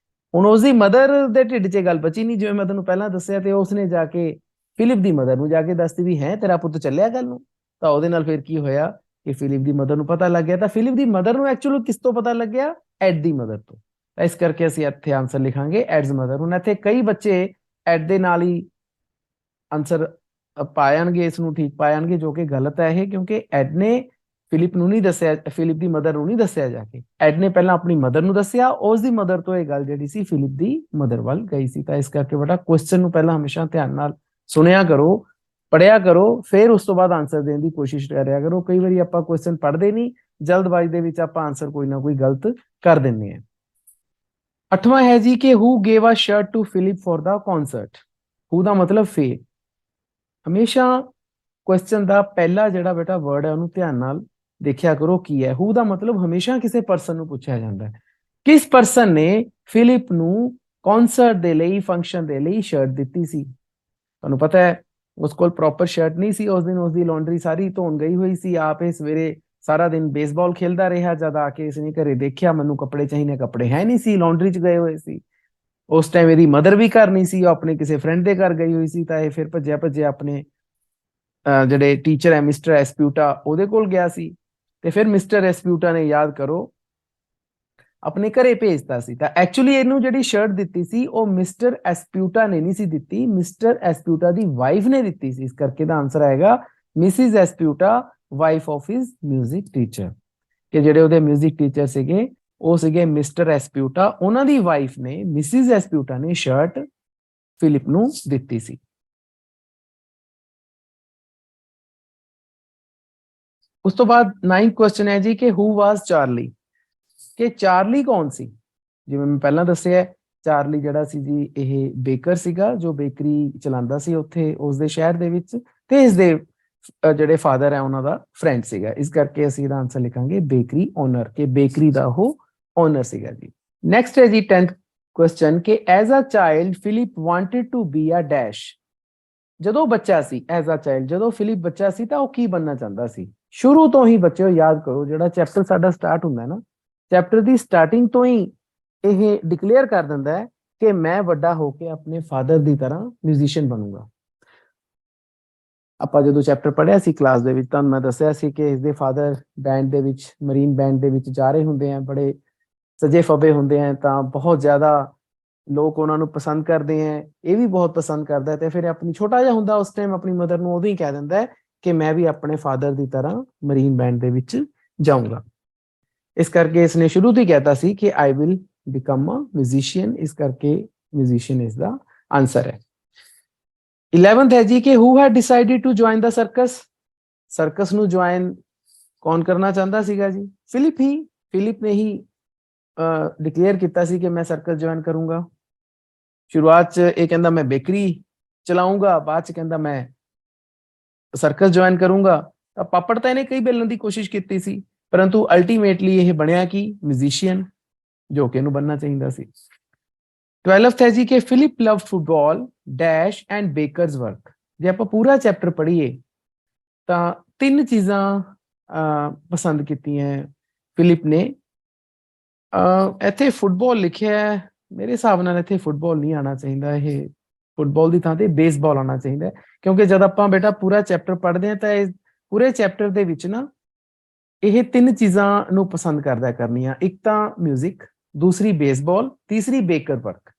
ਹੁਣ ਉਸਦੀ ਮਦਰ ਦੇ ਢਿੱਡ 'ਚ ਗੱਲ ਬਚੀ ਨਹੀਂ, ਜਿਵੇਂ ਮੈਂ ਤੁਹਾਨੂੰ ਪਹਿਲਾਂ ਦੱਸਿਆ, ਤੇ ਉਸਨੇ ਜਾ ਕੇ ਫਿਲਿਪ ਦੀ ਮਦਰ ਨੂੰ ਜਾ ਕੇ ਦੱਸਦੀ ਵੀ ਹੈ ਤੇਰਾ ਪੁੱਤ ਚੱਲਿਆ ਕੱਲ ਨੂੰ। ਤਾਂ ਉਹਦੇ ਨਾਲ ਫਿਰ ਕੀ ਹੋਇਆ ਕਿ ਫਿਲਿਪ ਦੀ ਮਦਰ ਨੂੰ ਪਤਾ ਲੱਗ ਗਿਆ। ਤਾਂ ਫਿਲਿਪ ਦੀ ਮਦਰ ਨੂੰ ਐਕਚੁਅਲੀ ਕਿਸ ਤੋਂ ਪਤਾ ਲੱਗਿਆ? ਐਡ ਦੀ ਮਦਰ ਤੋਂ। ਤਾਂ ਇਸ ਕਰਕੇ ਅਸੀਂ ਇੱਥੇ ਆਨਸਰ ਲਿਖਾਂਗੇ ਐਡਜ਼ ਮਦਰ। ਹੁਣ ਇੱਥੇ ਕਈ ਬੱਚੇ ਐਡ ਦੇ ਨਾਲ ਹੀ ਆਨਸਰ ਪਾ ਜਾਣਗੇ, ਇਸ ਨੂੰ ਠੀਕ ਪਾ ਜਾਣਗੇ, ਜੋ ਕਿ ਗਲਤ ਹੈ ਇਹ, ਕਿਉਂਕਿ ਐਡ ਨੇ ਫਿਲਿਪ ਨੂੰ ਨਹੀਂ ਦੱਸਿਆ, ਫਿਲਿਪ ਦੀ ਮਦਰ ਨੂੰ ਨਹੀਂ ਦੱਸਿਆ ਜਾ ਕੇ। ਐਡ ਨੇ ਪਹਿਲਾਂ ਆਪਣੀ ਮਦਰ ਨੂੰ ਦੱਸਿਆ, ਉਸ ਦੀ ਮਦਰ ਤੋਂ ਇਹ ਗੱਲ ਜਿਹੜੀ ਸੀ ਫਿਲਿਪ ਦੀ ਮਦਰ ਵੱਲ ਗਈ ਸੀ। ਤਾਂ ਇਸ ਕਰਕੇ ਬੇਟਾ ਕੁਐਸਚਨ ਨੂੰ ਪਹਿਲਾਂ ਹਮੇਸ਼ਾ ਧਿਆਨ ਨਾਲ ਸੁਣਿਆ ਕਰੋ, ਪੜਿਆ ਕਰੋ, ਫਿਰ ਉਸ ਤੋਂ ਬਾਅਦ ਆਨਸਰ ਦੇਣ ਦੀ ਕੋਸ਼ਿਸ਼ ਕਰਿਆ ਕਰੋ। ਕਈ ਵਾਰੀ ਆਪਾਂ ਕੁਐਸਚਨ ਪੜ੍ਹਦੇ ਨਹੀਂ, ਜਲਦਬਾਜ਼ੀ ਦੇ ਵਿੱਚ ਆਪਾਂ ਆਨਸਰ ਕੋਈ ਨਾ ਕੋਈ ਗਲਤ ਕਰ ਦਿੰਦੇ ਹਾਂ। 8ਵਾਂ ਹੈ ਜੀ ਕਿ who gave a shirt to Philip for the concert. Who ਦਾ ਮਤਲਬ ਫੇ। ਹਮੇਸ਼ਾ ਕੁਐਸਚਨ ਦਾ ਪਹਿਲਾ ਜਿਹੜਾ ਬੇਟਾ ਵਰਡ ਹੈ ਉਹਨੂੰ ਧਿਆਨ ਨਾਲ ਦੇਖਿਆ ਕਰੋ ਕੀ ਹੈ। ਹੂ ਦਾ ਮਤਲਬ ਹਮੇਸ਼ਾ ਕਿਸੇ ਪਰਸਨ ਨੂੰ ਪੁੱਛਿਆ ਜਾਂਦਾ ਹੈ। ਕਿਸ ਪਰਸਨ ਨੇ ਫਿਲਿਪ ਨੂੰ ਕਨਸਰਟ ਦੇ ਲਈ, ਫੰਕਸ਼ਨ ਦੇ ਲਈ ਸ਼ਰਟ ਦਿੱਤੀ ਸੀ? ਤੁਹਾਨੂੰ ਪਤਾ ਹੈ ਉਸ ਕੋਲ ਪ੍ਰੋਪਰ ਸ਼ਰਟ ਨਹੀਂ ਸੀ ਉਸ ਦਿਨ, ਉਸਦੀ ਲਾਂਡਰੀ ਸਾਰੀ ਧੋਣ ਗਈ ਹੋਈ ਸੀ, ਆਪ ਇਹ ਸਵੇਰੇ ਸਾਰਾ ਦਿਨ ਬੇਸਬਾਲ ਖੇਲਦਾ ਰਿਹਾ। ਜਦ ਆ ਕੇ ਇਸਨੇ ਘਰੇ ਦੇਖਿਆ, ਮੈਨੂੰ ਕੱਪੜੇ ਚਾਹੀਦੇ, ਕੱਪੜੇ ਹੈ ਨਹੀਂ ਸੀ, ਲਾਂਡਰੀ 'ਚ ਗਏ ਹੋਏ ਸੀ। ਉਸ ਟਾਈਮ ਇਹਦੀ ਮਦਰ ਵੀ ਘਰ ਨਹੀਂ ਸੀ, ਉਹ ਆਪਣੇ ਕਿਸੇ ਫਰੈਂਡ ਦੇ ਘਰ ਗਈ ਹੋਈ ਸੀ। ਤਾਂ ਇਹ ਫਿਰ ਭੱਜਿਆ ਭੱਜਿਆ ਆਪਣੇ ਜਿਹੜੇ ਟੀਚਰ ਹੈ ਮਿਸਟਰ ਐਸਪਿਊਟਾ ਉਹਦੇ ਕੋਲ ਗਿਆ ਸੀ। ਤੇ ਫਿਰ ਮਿਸਟਰ ਐਸਪਿਊਟਾ ਨੇ, ਯਾਦ ਕਰੋ, ਆਪਣੇ ਘਰੇ ਭੇਜਤਾ ਸੀ। ਤਾਂ ਐਕਚੁਅਲੀ ਇਹਨੂੰ ਜਿਹੜੀ ਸ਼ਰਟ ਦਿੱਤੀ ਸੀ ਉਹ ਮਿਸਟਰ ਐਸਪਿਊਟਾ ਨੇ ਨਹੀਂ ਸੀ ਦਿੱਤੀ, ਮਿਸਟਰ ਐਸਪਿਊਟਾ ਦੀ ਵਾਈਫ ਨੇ ਦਿੱਤੀ ਸੀ। ਇਸ ਕਰਕੇ ਦਾ ਆਨਸਰ ਆਏਗਾ Mrs Esputa, wife of his music teacher. ਕਿ ਜਿਹੜੇ ਉਹਦੇ ਮਿਊਜ਼ਿਕ ਟੀਚਰ ਸੀਗੇ ਉਹ ਸੀਗੇ ਮਿਸਟਰ ਐਸਪਿਊਟਾ, ਉਹਨਾਂ ਦੀ ਵਾਈਫ ਨੇ, ਮਿਸਿਸ ਐਸਪਿਊਟਾ ਨੇ ਸ਼ਰਟ ਫਿਲਿਪ ਨੂੰ ਦਿੱਤੀ ਸੀ। ਉਸ ਤੋਂ ਬਾਅਦ 9th ਕੁਐਸਚਨ ਹੈ ਜੀ ਕਿ ਹੂ ਵਾਜ਼ ਚਾਰਲੀ, ਕਿ ਚਾਰਲੀ ਕੌਣ ਸੀ। ਜਿਵੇਂ ਮੈਂ ਪਹਿਲਾਂ ਦੱਸਿਆ, ਚਾਰਲੀ ਜਿਹੜਾ ਸੀ ਜੀ ਇਹ ਬੇਕਰ ਸੀਗਾ, ਜੋ ਬੇਕਰੀ ਚਲਾਉਂਦਾ ਸੀ ਉੱਥੇ ਉਸਦੇ ਸ਼ਹਿਰ ਦੇ ਵਿੱਚ, ਤੇ ਇਸ ਦੇ ਜਿਹੜੇ ਫਾਦਰ ਹੈ ਉਹਨਾਂ ਦਾ ਫਰੈਂਡ ਸੀਗਾ। ਇਸ ਕਰਕੇ ਅਸੀਂ ਇਹਦਾ ਆਨਸਰ ਲਿਖਾਂਗੇ ਬੇਕਰੀ ਓਨਰ, ਕਿ ਬੇਕਰੀ ਦਾ ਉਹ ਓਨਰ ਸੀਗਾ ਜੀ। ਨੈਕਸਟ ਹੈ ਜੀ 10th ਕੁਐਸਚਨ ਕਿ as a child Philip wanted to be a dash. ਜਦੋਂ ਬੱਚਾ ਸੀ, ਐਜ਼ ਅ ਚਾਈਲਡ, ਜਦੋਂ ਫਿਲਿਪ ਬੱਚਾ ਸੀ ਤਾਂ ਉਹ ਕੀ ਬਣਨਾ ਚਾਹੁੰਦਾ ਸੀ। ਸ਼ੁਰੂ ਤੋਂ ਹੀ ਬੱਚਿਓ ਯਾਦ ਕਰੋ, ਜਿਹੜਾ ਚੈਪਟਰ ਸਾਡਾ ਸਟਾਰਟ ਹੁੰਦਾ ਹੈ ਨਾ, ਚੈਪਟਰ ਦੀ ਸਟਾਰਟਿੰਗ ਤੋਂ ਹੀ ਇਹ ਡਿਕਲੇਅਰ ਕਰ ਦਿੰਦਾ ਹੈ ਕਿ ਮੈਂ ਵੱਡਾ ਹੋ ਕੇ ਆਪਣੇ ਫਾਦਰ ਦੀ ਤਰ੍ਹਾਂ ਮਿਊਜ਼ੀਸ਼ੀਅਨ ਬਣੂੰਗਾ। ਆਪਾਂ ਜਦੋਂ ਚੈਪਟਰ ਪੜ੍ਹਿਆ ਸੀ ਕਲਾਸ ਦੇ ਵਿੱਚ, ਤੁਹਾਨੂੰ ਮੈਂ ਦੱਸਿਆ ਸੀ ਕਿ ਇਸਦੇ ਫਾਦਰ ਬੈਂਡ ਦੇ ਵਿੱਚ, ਮਰੀਨ ਬੈਂਡ ਦੇ ਵਿੱਚ ਜਾ ਰਹੇ ਹੁੰਦੇ ਆ, ਬੜੇ ਸਜੇ ਫਬੇ ਹੁੰਦੇ ਆ, ਤਾਂ ਬਹੁਤ ਜ਼ਿਆਦਾ ਲੋਕ ਉਹਨਾਂ ਨੂੰ ਪਸੰਦ ਕਰਦੇ ਆ, ਇਹ ਵੀ ਬਹੁਤ ਪਸੰਦ ਕਰਦਾ। ਤੇ ਫਿਰ ਆਪਣੀ ਛੋਟਾ ਜਿਹਾ ਹੁੰਦਾ ਉਸ ਟਾਈਮ, ਆਪਣੀ ਮਦਰ ਨੂੰ ਉਦੋਂ ਹੀ ਕਹਿ ਦਿੰਦਾ ਕਿ ਮੈਂ ਵੀ ਆਪਣੇ ਫਾਦਰ ਦੀ ਤਰ੍ਹਾਂ ਮਰੀਨ ਬੈਂਡ ਦੇ ਵਿੱਚ ਜਾਊਂਗਾ। ਇਸ ਕਰਕੇ ਇਸਨੇ ਸ਼ੁਰੂ ਤੋਂ ਹੀ ਕਹਿਤਾ ਸੀ ਕਿ I will become a musician. ਇਸ ਕਰਕੇ ਮਿਊਜ਼ੀਸ਼ੀਅਨ ਇਸ ਦਾ ਆਨਸਰ ਹੈ। 11th ਹੈ ਜੀ ਕਿ who had decided to join the circus. Circus ਨੂੰ ਜੁਆਇਨ ਕੌਣ ਕਰਨਾ ਚਾਹੁੰਦਾ ਸੀਗਾ ਜੀ? ਫਿਲਿਪ ਹੀ। ਫਿਲਿਪ ਨੇ ਹੀ ਡਿਕਲੇਅਰ ਕੀਤਾ ਸੀ ਕਿ ਮੈਂ ਸਰਕਸ ਜੁਆਇਨ ਕਰੂੰਗਾ। ਸ਼ੁਰੂਆਤ 'ਚ ਇਹ ਕਹਿੰਦਾ ਮੈਂ ਬੇਕਰੀ ਚਲਾਉਂਗਾ, ਬਾਅਦ 'ਚ ਕਹਿੰਦਾ ਮੈਂ ਸਰਕਸ ਜੁਆਇਨ ਕਰੂੰਗਾ। ਤਾਂ ਪਾਪੜ ਤਾਂ ਇਹਨੇ ਕਈ ਬੋਲਣ ਦੀ ਕੋਸ਼ਿਸ਼ ਕੀਤੀ ਸੀ, ਪਰੰਤੂ ਅਲਟੀਮੇਟਲੀ ਇਹ ਬਣਿਆ ਕਿ ਮਿਊਜ਼ੀਸ਼ੀਅਨ, ਜੋ ਕਿ ਇਹਨੂੰ ਬਣਨਾ ਚਾਹੀਦਾ ਸੀ। 12th ਹੈ ਜੀ ਕਿ Philip loved football dash and bakers work. ਜੇ ਆਪਾਂ ਪੂਰਾ ਚੈਪਟਰ ਪੜ੍ਹੀਏ ਤਾਂ 3 ਚੀਜ਼ਾਂ ਪਸੰਦ ਕੀਤੀਆਂ ਫਿਲਿਪ ਨੇ। ਇੱਥੇ ਫੁੱਟਬਾਲ ਲਿਖਿਆ ਹੈ, ਮੇਰੇ ਹਿਸਾਬ ਨਾਲ ਇੱਥੇ ਫੁੱਟਬਾਲ ਨਹੀਂ ਆਉਣਾ ਚਾਹੀਦਾ, ਇਹ ਫੁੱਟਬਾਲ ਦੀ ਥਾਂ ਤੇ ਬੇਸਬਾਲ ਆਉਣਾ ਚਾਹੀਦਾ। ਕਿਉਂਕਿ ਜਦ ਆਪਾਂ ਬੇਟਾ ਪੂਰਾ ਚੈਪਟਰ ਪੜ੍ਹਦੇ ਹਾਂ ਤਾਂ ਇਸ ਪੂਰੇ ਚੈਪਟਰ ਦੇ ਵਿੱਚ ਨਾ ਇਹ 3 ਚੀਜ਼ਾਂ ਨੂੰ ਪਸੰਦ ਕਰਦਾ ਕਰਨੀਆਂ। ਇੱਕ ਤਾਂ ਮਿਊਜ਼ਿਕ, ਦੂਸਰੀ ਬੇਸਬਾਲ, ਤੀਸਰੀ ਬੇਕਰ ਵਰਕ।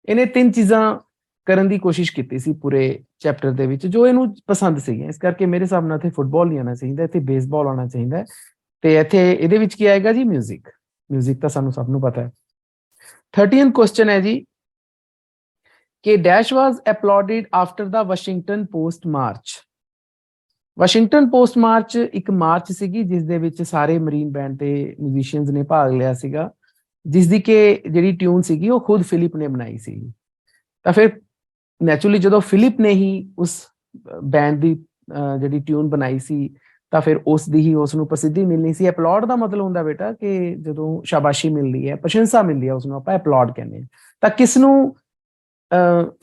ਇਹਨੇ 3 ਚੀਜ਼ਾਂ ਕਰਨ ਦੀ ਕੋਸ਼ਿਸ਼ ਕੀਤੀ ਸੀ ਪੂਰੇ ਚੈਪਟਰ ਦੇ ਵਿੱਚ, ਜੋ ਇਹਨੂੰ ਪਸੰਦ ਸੀਗੀਆਂ। ਇਸ ਕਰਕੇ ਮੇਰੇ ਹਿਸਾਬ ਨਾਲ ਇੱਥੇ ਫੁੱਟਬਾਲ ਨਹੀਂ ਆਉਣਾ ਚਾਹੀਦਾ, ਇੱਥੇ ਬੇਸਬਾਲ ਆਉਣਾ ਚਾਹੀਦਾ। ਤੇ ਇੱਥੇ ਇਹਦੇ ਵਿੱਚ ਕੀ ਆਏਗਾ ਜੀ? ਮਿਊਜ਼ਿਕ। ਮਿਊਜ਼ਿਕ ਤਾਂ ਸਾਨੂੰ ਸਭ ਨੂੰ ਪਤਾ ਹੈ। 13th ਕੁਐਸਚਨ ਹੈ ਜੀ ਕਿ dash was applauded after the Washington Post march. Washington Post march ਇੱਕ ਮਾਰਚ ਸੀਗੀ ਜਿਸ ਦੇ ਵਿੱਚ ਸਾਰੇ ਮਰੀਨ ਬੈਂਡ ਦੇ ਮਿਊਜ਼ੀਸ਼ੀਅਨਸ ਨੇ ਭਾਗ ਲਿਆ ਸੀਗਾ, ਜਿਸ ਦੀ ਕਿ ਜਿਹੜੀ ਟਿਊਨ ਸੀਗੀ ਉਹ ਖੁਦ ਫਿਲਿਪ ਨੇ ਬਣਾਈ ਸੀ। ਤਾਂ ਫਿਰ ਨੈਚੁਰਲੀ ਜਦੋਂ ਫਿਲਿਪ ਨੇ ਹੀ ਉਸ ਬੈਂਡ ਦੀ ਜਿਹੜੀ ਟਿਊਨ ਬਣਾਈ ਸੀ ਤਾਂ ਫਿਰ ਉਸ ਦੀ ਹੀ ਉਸ ਨੂੰ ਪ੍ਰਸਿੱਧੀ ਮਿਲਣੀ ਸੀ। ਅਪਲਾਉਡ ਦਾ ਮਤਲਬ ਹੁੰਦਾ ਬੇਟਾ ਕਿ ਜਦੋਂ ਸ਼ਾਬਾਸ਼ੀ ਮਿਲਦੀ ਹੈ, ਪ੍ਰਸ਼ੰਸਾ ਮਿਲਦੀ ਹੈ, ਉਸ ਨੂੰ ਆਪਾਂ ਅਪਲਾਉਡ ਕਹਿੰਦੇ ਹਾਂ। ਤਾਂ ਕਿਸ ਨੂੰ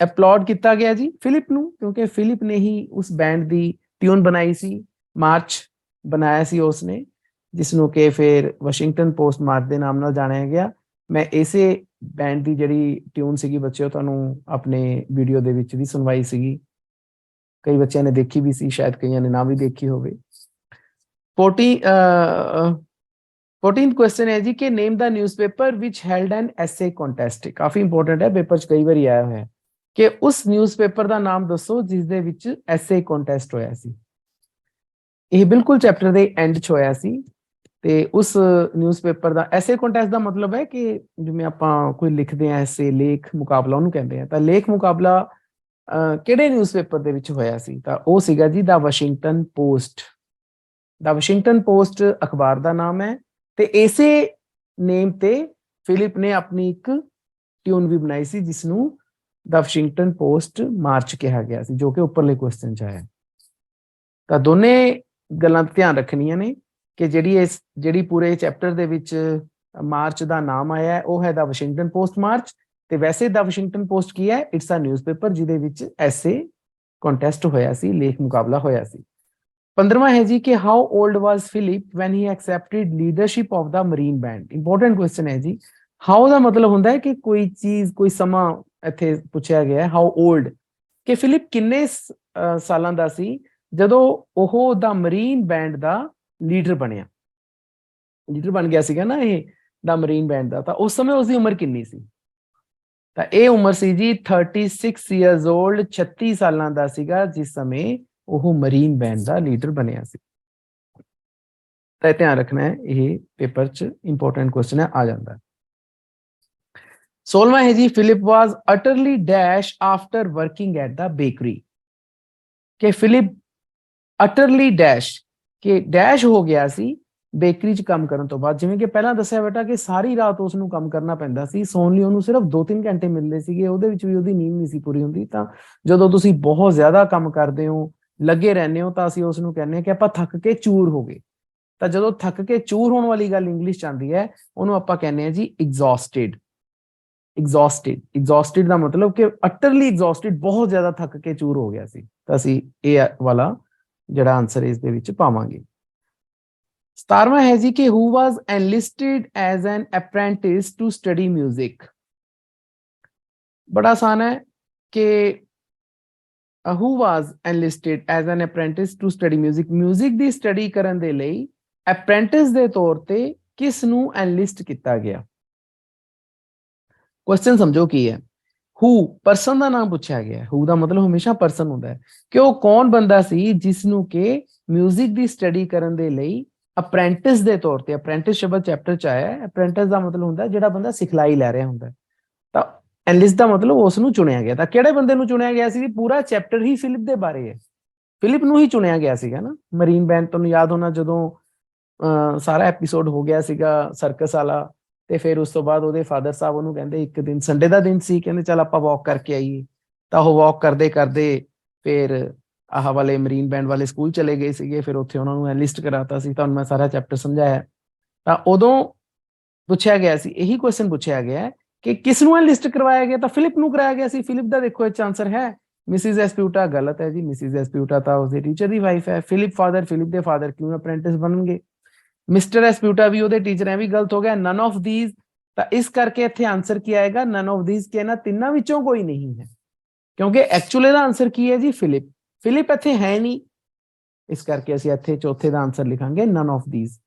ਅਪਲਾਉਡ ਕੀਤਾ ਗਿਆ ਜੀ? ਫਿਲਿਪ ਨੂੰ, ਕਿਉਂਕਿ ਫਿਲਿਪ ਨੇ ਹੀ ਉਸ ਬੈਂਡ ਦੀ ਟਿਊਨ ਬਣਾਈ ਸੀ, ਮਾਰਚ ਬਣਾਇਆ ਸੀ ਉਸਨੇ, ਜਿਸ ਨੂੰ ਕਿ ਫਿਰ ਵਾਸ਼ਿੰਗਟਨ ਪੋਸਟ ਮਾਰਚ ਦੇ ਨਾਮ ਨਾਲ ਜਾਣਿਆ ਗਿਆ। ਮੈਂ ਇਸੇ ਬੈਂਡ ਦੀ ਜਿਹੜੀ ਟਿਊਨ ਸੀਗੀ ਬੱਚਿਓ ਤੁਹਾਨੂੰ ਆਪਣੇ ਵੀਡੀਓ ਦੇ ਵਿੱਚ ਵੀ ਸੁਣਵਾਈ ਸੀਗੀ, ਕਈ ਬੱਚਿਆਂ ਨੇ ਦੇਖੀ ਵੀ ਸੀ, ਸ਼ਾਇਦ ਕਈਆਂ ਨੇ ਨਾ ਵੀ ਦੇਖੀ ਹੋਵੇ। 14th ਕੁਐਸਚਨ ਹੈ ਜੀ ਕਿ ਨੇਮ ਦਾ ਨਿਊਜ਼ਪੇਪਰ ਵਿਚ ਹੈਲਡ ਐਨ ਐਸੇ ਕੰਟੈਸਟ। ਕਾਫੀ ਇੰਪੋਰਟੈਂਟ ਹੈ, ਪੇਪਰ 'ਚ ਕਈ ਵਾਰੀ ਆਇਆ ਹੋਇਆ ਕਿ ਉਸ ਨਿਊਜ਼ਪੇਪਰ ਦਾ ਨਾਮ ਦੱਸੋ ਜਿਸ ਦੇ ਵਿੱਚ ਐਸੇ ਕੰਟੈਸਟ ਹੋਇਆ ਸੀ। ਇਹ ਬਿਲਕੁਲ ਚੈਪਟਰ ਦੇ ਐਂਡ 'ਚ ਹੋਇਆ ਸੀ। ਤੇ ਉਸ ਨਿਊਜ਼ਪੇਪਰ ਦਾ ਐਸੇ ਕੰਟੈਸਟ ਦਾ ਮਤਲਬ ਹੈ ਕਿ ਜਿਵੇਂ ਆਪਾਂ ਕੋਈ ਲਿਖਦੇ ਆ ਐਸੇ, ਲੇਖ ਮੁਕਾਬਲਾ ਉਹਨੂੰ ਕਹਿੰਦੇ ਆ। ਤਾਂ ਲੇਖ ਮੁਕਾਬਲਾ ਕਿਹੜੇ ਨਿਊਜ਼ਪੇਪਰ ਦੇ ਵਿੱਚ ਹੋਇਆ ਸੀ? ਤਾਂ ਉਹ ਸੀਗਾ ਜੀ the Washington post. The Washington post ਅਖਬਾਰ ਦਾ ਨਾਮ ਹੈ ਤੇ ਇਸੇ ਨੇਮ ਤੇ ਫਿਲਿਪ ਨੇ ਆਪਣੀ ਇੱਕ ਟਿਊਨ ਵੀ ਬਣਾਈ ਸੀ ਜਿਸ ਨੂੰ ਦਾ ਵਾਸ਼ਿੰਗਟਨ ਪੋਸਟ ਮਾਰਚ ਕਿਹਾ ਗਿਆ ਸੀ, ਜੋ ਕਿ ਉੱਪਰਲੇ ਕੁਐਸਚਨ 'ਚ ਆਇਆ। ਤਾਂ ਦੋਨੇ ਗੱਲਾਂ ਧਿਆਨ ਰੱਖਣੀਆਂ ਨੇ ਕਿ ਜਿਹੜੀ ਪੂਰੇ ਚੈਪਟਰ ਦੇ ਵਿੱਚ ਮਾਰਚ ਦਾ ਨਾਮ ਆਇਆ ਹੈ ਉਹ ਹੈ ਦਾ ਵਾਸ਼ਿੰਗਟਨ ਪੋਸਟ ਮਾਰਚ। ਤੇ ਵੈਸੇ ਦਾ ਵਾਸ਼ਿੰਗਟਨ ਪੋਸਟ ਕੀ ਹੈ? ਇਟਸ ਅ ਨਿਊਜ਼ਪੇਪਰ ਜਿਹਦੇ ਵਿੱਚ ਐਸੇ ਕੰਟੈਸਟ ਹੋਇਆ ਸੀ, ਲੇਖ ਮੁਕਾਬਲਾ ਹੋਇਆ ਸੀ। 15वां है जी कि how old was Philip when he accepted leadership of the marine band. Important question है जी। हाउ ਦਾ ਮਤਲਬ ਹੁੰਦਾ ਹੈ ਕਿ ਕੋਈ ਚੀਜ਼ ਕੋਈ ਸਮਾਂ ਇੱਥੇ ਪੁੱਛਿਆ ਗਿਆ ਹੈ ਹਾउ ओल्ड ਕਿ ਫਿਲਿਪ ਕਿੰਨੇ ਸਾਲਾਂ ਦਾ ਸੀ ਜਦੋਂ ਉਹ ਦਾ ਮਰੀਨ ਬੈਂਡ ਦਾ ਲੀਡਰ ਬਣਿਆ, ਲੀਡਰ ਬਣ ਗਿਆ ਸੀਗਾ ਨਾ ਇਹ ਦਾ ਮਰੀਨ ਬੈਂਡ ਦਾ, ਤਾਂ ਉਸ ਸਮੇਂ ਉਸਦੀ ਉਮਰ ਕਿੰਨੀ ਸੀ। ਤਾਂ ਇਹ ਉਮਰ ਸੀ ਜੀ 36 ਇਅਰਸ 올ਡ, 36 ਸਾਲਾਂ ਦਾ ਸੀਗਾ ਜਿਸ ਸਮੇਂ ਉਹ ਮਰੀਨ ਬੈਂਡ ਦਾ ਲੀਡਰ ਬਣਿਆ ਸੀ। ਤਾਂ ਧਿਆਨ ਰੱਖਣਾ ਹੈ, ਇਹ ਪੇਪਰ 'ਚ ਇੰਪੋਰਟੈਂਟ ਕੁਐਸਚਨ ਹੈ, ਆ ਜਾਂਦਾ ਹੈ। 16ਵਾਂ ਹੈ ਜੀ Philip was utterly dash after working at the bakery. ਕਿ ਫਿਲਿਪ ਅਟਰਲੀ ਡੈਸ਼ ਕਿ ਡੈਸ਼ ਹੋ ਗਿਆ ਸੀ ਬੇਕਰੀ 'ਚ ਕੰਮ ਕਰਨ ਤੋਂ ਬਾਅਦ। ਜਿਵੇਂ ਕਿ ਪਹਿਲਾਂ ਦੱਸਿਆ ਬੇਟਾ ਕਿ ਸਾਰੀ ਰਾਤ ਉਸ ਨੂੰ ਕੰਮ ਕਰਨਾ ਪੈਂਦਾ ਸੀ, ਸੌਣ ਲਈ ਉਹਨੂੰ ਸਿਰਫ 2-3 ਘੰਟੇ ਮਿਲਦੇ ਸੀਗੇ, ਉਹਦੇ ਵਿੱਚ ਵੀ ਉਹਦੀ ਨੀਂਦ ਨਹੀਂ ਸੀ ਪੂਰੀ ਹੁੰਦੀ। ਤਾਂ ਜਦੋਂ ਤੁਸੀਂ ਬਹੁਤ ਜ਼ਿਆਦਾ ਕੰਮ ਕਰਦੇ ਹੋ, ਲੱਗੇ ਰਹਿੰਦੇ ਹੋ, ਤਾਂ ਅਸੀਂ ਉਸ ਨੂੰ ਕਹਿੰਦੇ ਹਾਂ ਕਿ ਆਪਾਂ ਥੱਕ ਕੇ ਚੂਰ ਹੋ ਗਏ। ਤਾਂ ਜਦੋਂ ਥੱਕ ਕੇ ਚੂਰ ਹੋਣ ਵਾਲੀ ਗੱਲ ਇੰਗਲਿਸ਼ 'ਚ ਆਉਂਦੀ ਹੈ, ਉਹਨੂੰ ਆਪਾਂ ਕਹਿੰਦੇ ਹਾਂ ਜੀ ਐਗਜ਼ੌਸਟਿਡ। ਐਗਜ਼ੌਸਟਿਡ ਦਾ ਮਤਲਬ ਕਿ ਅਟਰਲੀ ਐਗਜ਼ੌਸਟਿਡ, ਬਹੁਤ ਜ਼ਿਆਦਾ ਥੱਕ ਕੇ ਚੂਰ ਹੋ ਗਿਆ ਸੀ। ਤਾਂ ਅਸੀਂ ਇਹ ਵਾਲਾ ਜਿਹੜਾ ਆਨਸਰ ਇਸ ਦੇ ਵਿੱਚ ਪਾਵਾਂਗੇ। 17ਵਾਂ ਹੈ ਜੀ ਕਿ who was enlisted as an apprentice to study music। ਬੜਾ ਆਸਾਨ ਹੈ ਕਿ who was enlisted as an apprentice to study music। Music the study ਕਰਨ ਦੇ ਲਈ ਅਪ੍ਰੈਂਟਿਸ ਦੇ ਤੌਰ ਤੇ ਕਿਸ ਨੂੰ ਐਨਲਿਸਟ ਕੀਤਾ ਗਿਆ। ਕੁਐਸਚਨ ਸਮਝੋ ਕੀ ਹੈ। who ਪਰਸਨ ਦਾ ਨਾਮ ਪੁੱਛਿਆ ਗਿਆ। who ਦਾ ਮਤਲਬ ਹਮੇਸ਼ਾ ਪਰਸਨ ਹੁੰਦਾ ਹੈ ਕਿ ਉਹ ਕੌਣ ਬੰਦਾ ਸੀ ਜਿਸ ਨੂੰ ਕਿ ਮਿਊਜ਼ਿਕ ਦੀ ਸਟੱਡੀ ਕਰਨ ਦੇ ਲਈ ਅਪ੍ਰੈਂਟਿਸ ਦੇ ਤੌਰ ਤੇ, ਅਪ੍ਰੈਂਟਿਸ ਸ਼ਬਦ ਚੈਪਟਰ 'ਚ ਆਇਆ ਹੈ। ਅਪ੍ਰੈਂਟਿਸ ਦਾ ਮਤਲਬ ਹੁੰਦਾ ਜਿਹੜਾ ਬੰਦਾ ਸਿਖਲਾਈ ਲੈ ਰਿਹਾ ਹੁੰਦਾ। ਤਾਂ ਐਨਲਿਸਟ ਦਾ ਮਤਲਬ ਉਸ ਨੂੰ ਚੁਣਿਆ ਗਿਆ। ਤਾਂ ਕਿਹੜੇ ਬੰਦੇ ਨੂੰ ਚੁਣਿਆ ਗਿਆ ਸੀ? ਪੂਰਾ ਚੈਪਟਰ ਹੀ ਫਿਲਿਪ ਦੇ ਬਾਰੇ ਹੈ। ਫਿਲਿਪ ਨੂੰ ਹੀ ਚੁਣਿਆ ਗਿਆ ਸੀਗਾ ਨਾ। ਮਰੀਨ ਬੈਂਡ, ਤੁਹਾਨੂੰ ਯਾਦ ਹੋਣਾ ਜਦੋਂ ਸਾਰਾ ਐਪੀਸੋਡ ਹੋ ਗਿਆ ਸੀਗਾ ਸਰਕਸ ਵਾਲਾ, ਤੇ ਫਿਰ ਉਸ ਤੋਂ ਬਾਅਦ ਉਹਦੇ ਫਾਦਰ ਸਾਹਿਬ ਉਹਨੂੰ ਕਹਿੰਦੇ, ਇੱਕ ਦਿਨ ਸੰਡੇ ਦਾ ਦਿਨ ਸੀ, ਕਹਿੰਦੇ ਚੱਲ ਆਪਾਂ ਵਾਕ ਕਰਕੇ ਆਈਏ। ਤਾਂ ਉਹ ਵਾਕ ਕਰਦੇ ਕਰਦੇ ਫਿਰ ਆਹ ਵਾਲੇ ਮਰੀਨ ਬੈਂਡ ਵਾਲੇ ਸਕੂਲ ਚਲੇ ਗਏ ਸੀਗੇ। ਫਿਰ ਉੱਥੇ ਉਹਨਾਂ ਨੂੰ ਐਨਲਿਸਟ ਕਰਾਤਾ ਸੀ। ਤੁਹਾਨੂੰ ਮੈਂ ਸਾਰਾ ਚੈਪਟਰ ਸਮਝਾਇਆ। ਤਾਂ ਉਦੋਂ ਪੁੱਛਿਆ ਗਿਆ ਸੀ, ਇਹੀ ਕੁਐਸਚਨ ਪੁੱਛਿਆ ਗਿਆ ਕਿ ਕਿਸ ਨੂੰ ਐਨਲਿਸਟ ਕਰਵਾਇਆ ਗਿਆ। ਤਾਂ ਫਿਲਿਪ ਨੂੰ ਕਰਾਇਆ ਗਿਆ ਸੀ। ਫਿਲਿਪ ਦਾ ਦੇਖੋ ਇਹ ਆਨਸਰ ਹੈ ਮਿਸਿਸ ਐਸਪਿਊਟਾ। ਗਲਤ ਹੈ ਜੀ। ਮਿਸਿਸ ਐਸਪਿਊਟਾ ਤਾਂ ਉਸਦੇ ਟੀਚਰ ਦੀ ਵਾਈਫ ਹੈ। ਫਿਲਿਪ ਫਾਦਰ, ਫਿਲਿਪ ਦੇ ਫਾਦਰ ਕਿਉਂ ਅਪ੍ਰੈਂਟਿਸ ਬਣਨਗੇ? ਮਿਸਟਰ ਐਸਪਿਊਟਾ ਵੀ ਉਹਦੇ ਟੀਚਰ ਹੈ, ਵੀ ਗਲਤ ਹੋ ਗਿਆ। ਨਨ ਆਫ ਥੀਸ, ਤਾਂ ਇਸ ਕਰਕੇ ਇੱਥੇ ਆਨਸਰ ਕੀ ਆਏਗਾ? ਨਨ ਆਫ ਥੀਸ, ਕਿ ਇਹਨਾਂ ਤਿੰਨਾਂ ਵਿੱਚੋਂ ਕੋਈ ਨਹੀਂ ਹੈ, ਕਿਉਂਕਿ ਐਕਚੁਅਲ ਇਹਦਾ ਆਨਸਰ ਕੀ ਹੈ ਜੀ? ਫਿਲਿਪ। ਫਿਲਿਪ ਇੱਥੇ ਹੈ ਨਹੀਂ, ਇਸ ਕਰਕੇ ਅਸੀਂ ਇੱਥੇ ਚੌਥੇ ਦਾ ਆਨਸਰ ਲਿਖਾਂਗੇ ਨਨ ਆਫ ਥੀਸ।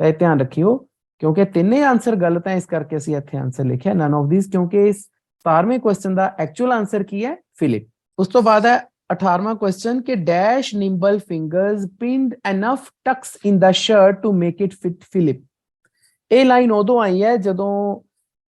ਤਾਂ ਇਹ ਧਿਆਨ ਰੱਖਿਓ, ਕਿਉਂਕਿ ਤਿੰਨੇ ਆਨਸਰ ਗਲਤ ਹੈ, ਇਸ ਕਰਕੇ ਅਸੀਂ ਇੱਥੇ ਆਨਸਰ ਲਿਖਿਆ ਨਨ ਆਫ ਥੀਸ, ਕਿਉਂਕਿ ਇਸ 17ਵੇਂ ਕੁਐਸਚਨ ਦਾ ਐਕਚੁਅਲ ਆਨਸਰ ਕੀ ਹੈ? ਫਿਲਿਪ। ਉਸ ਤੋਂ ਬਾਅਦ ਹੈ 18ਵਾਂ ਕੁਐਸਚਨ ਕਿ dash nimble fingers pinned enough tucks in the shirt to make it fit Philip. ਇਹ ਲਾਈਨ ਉਦੋਂ ਆਈ ਹੈ ਜਦੋਂ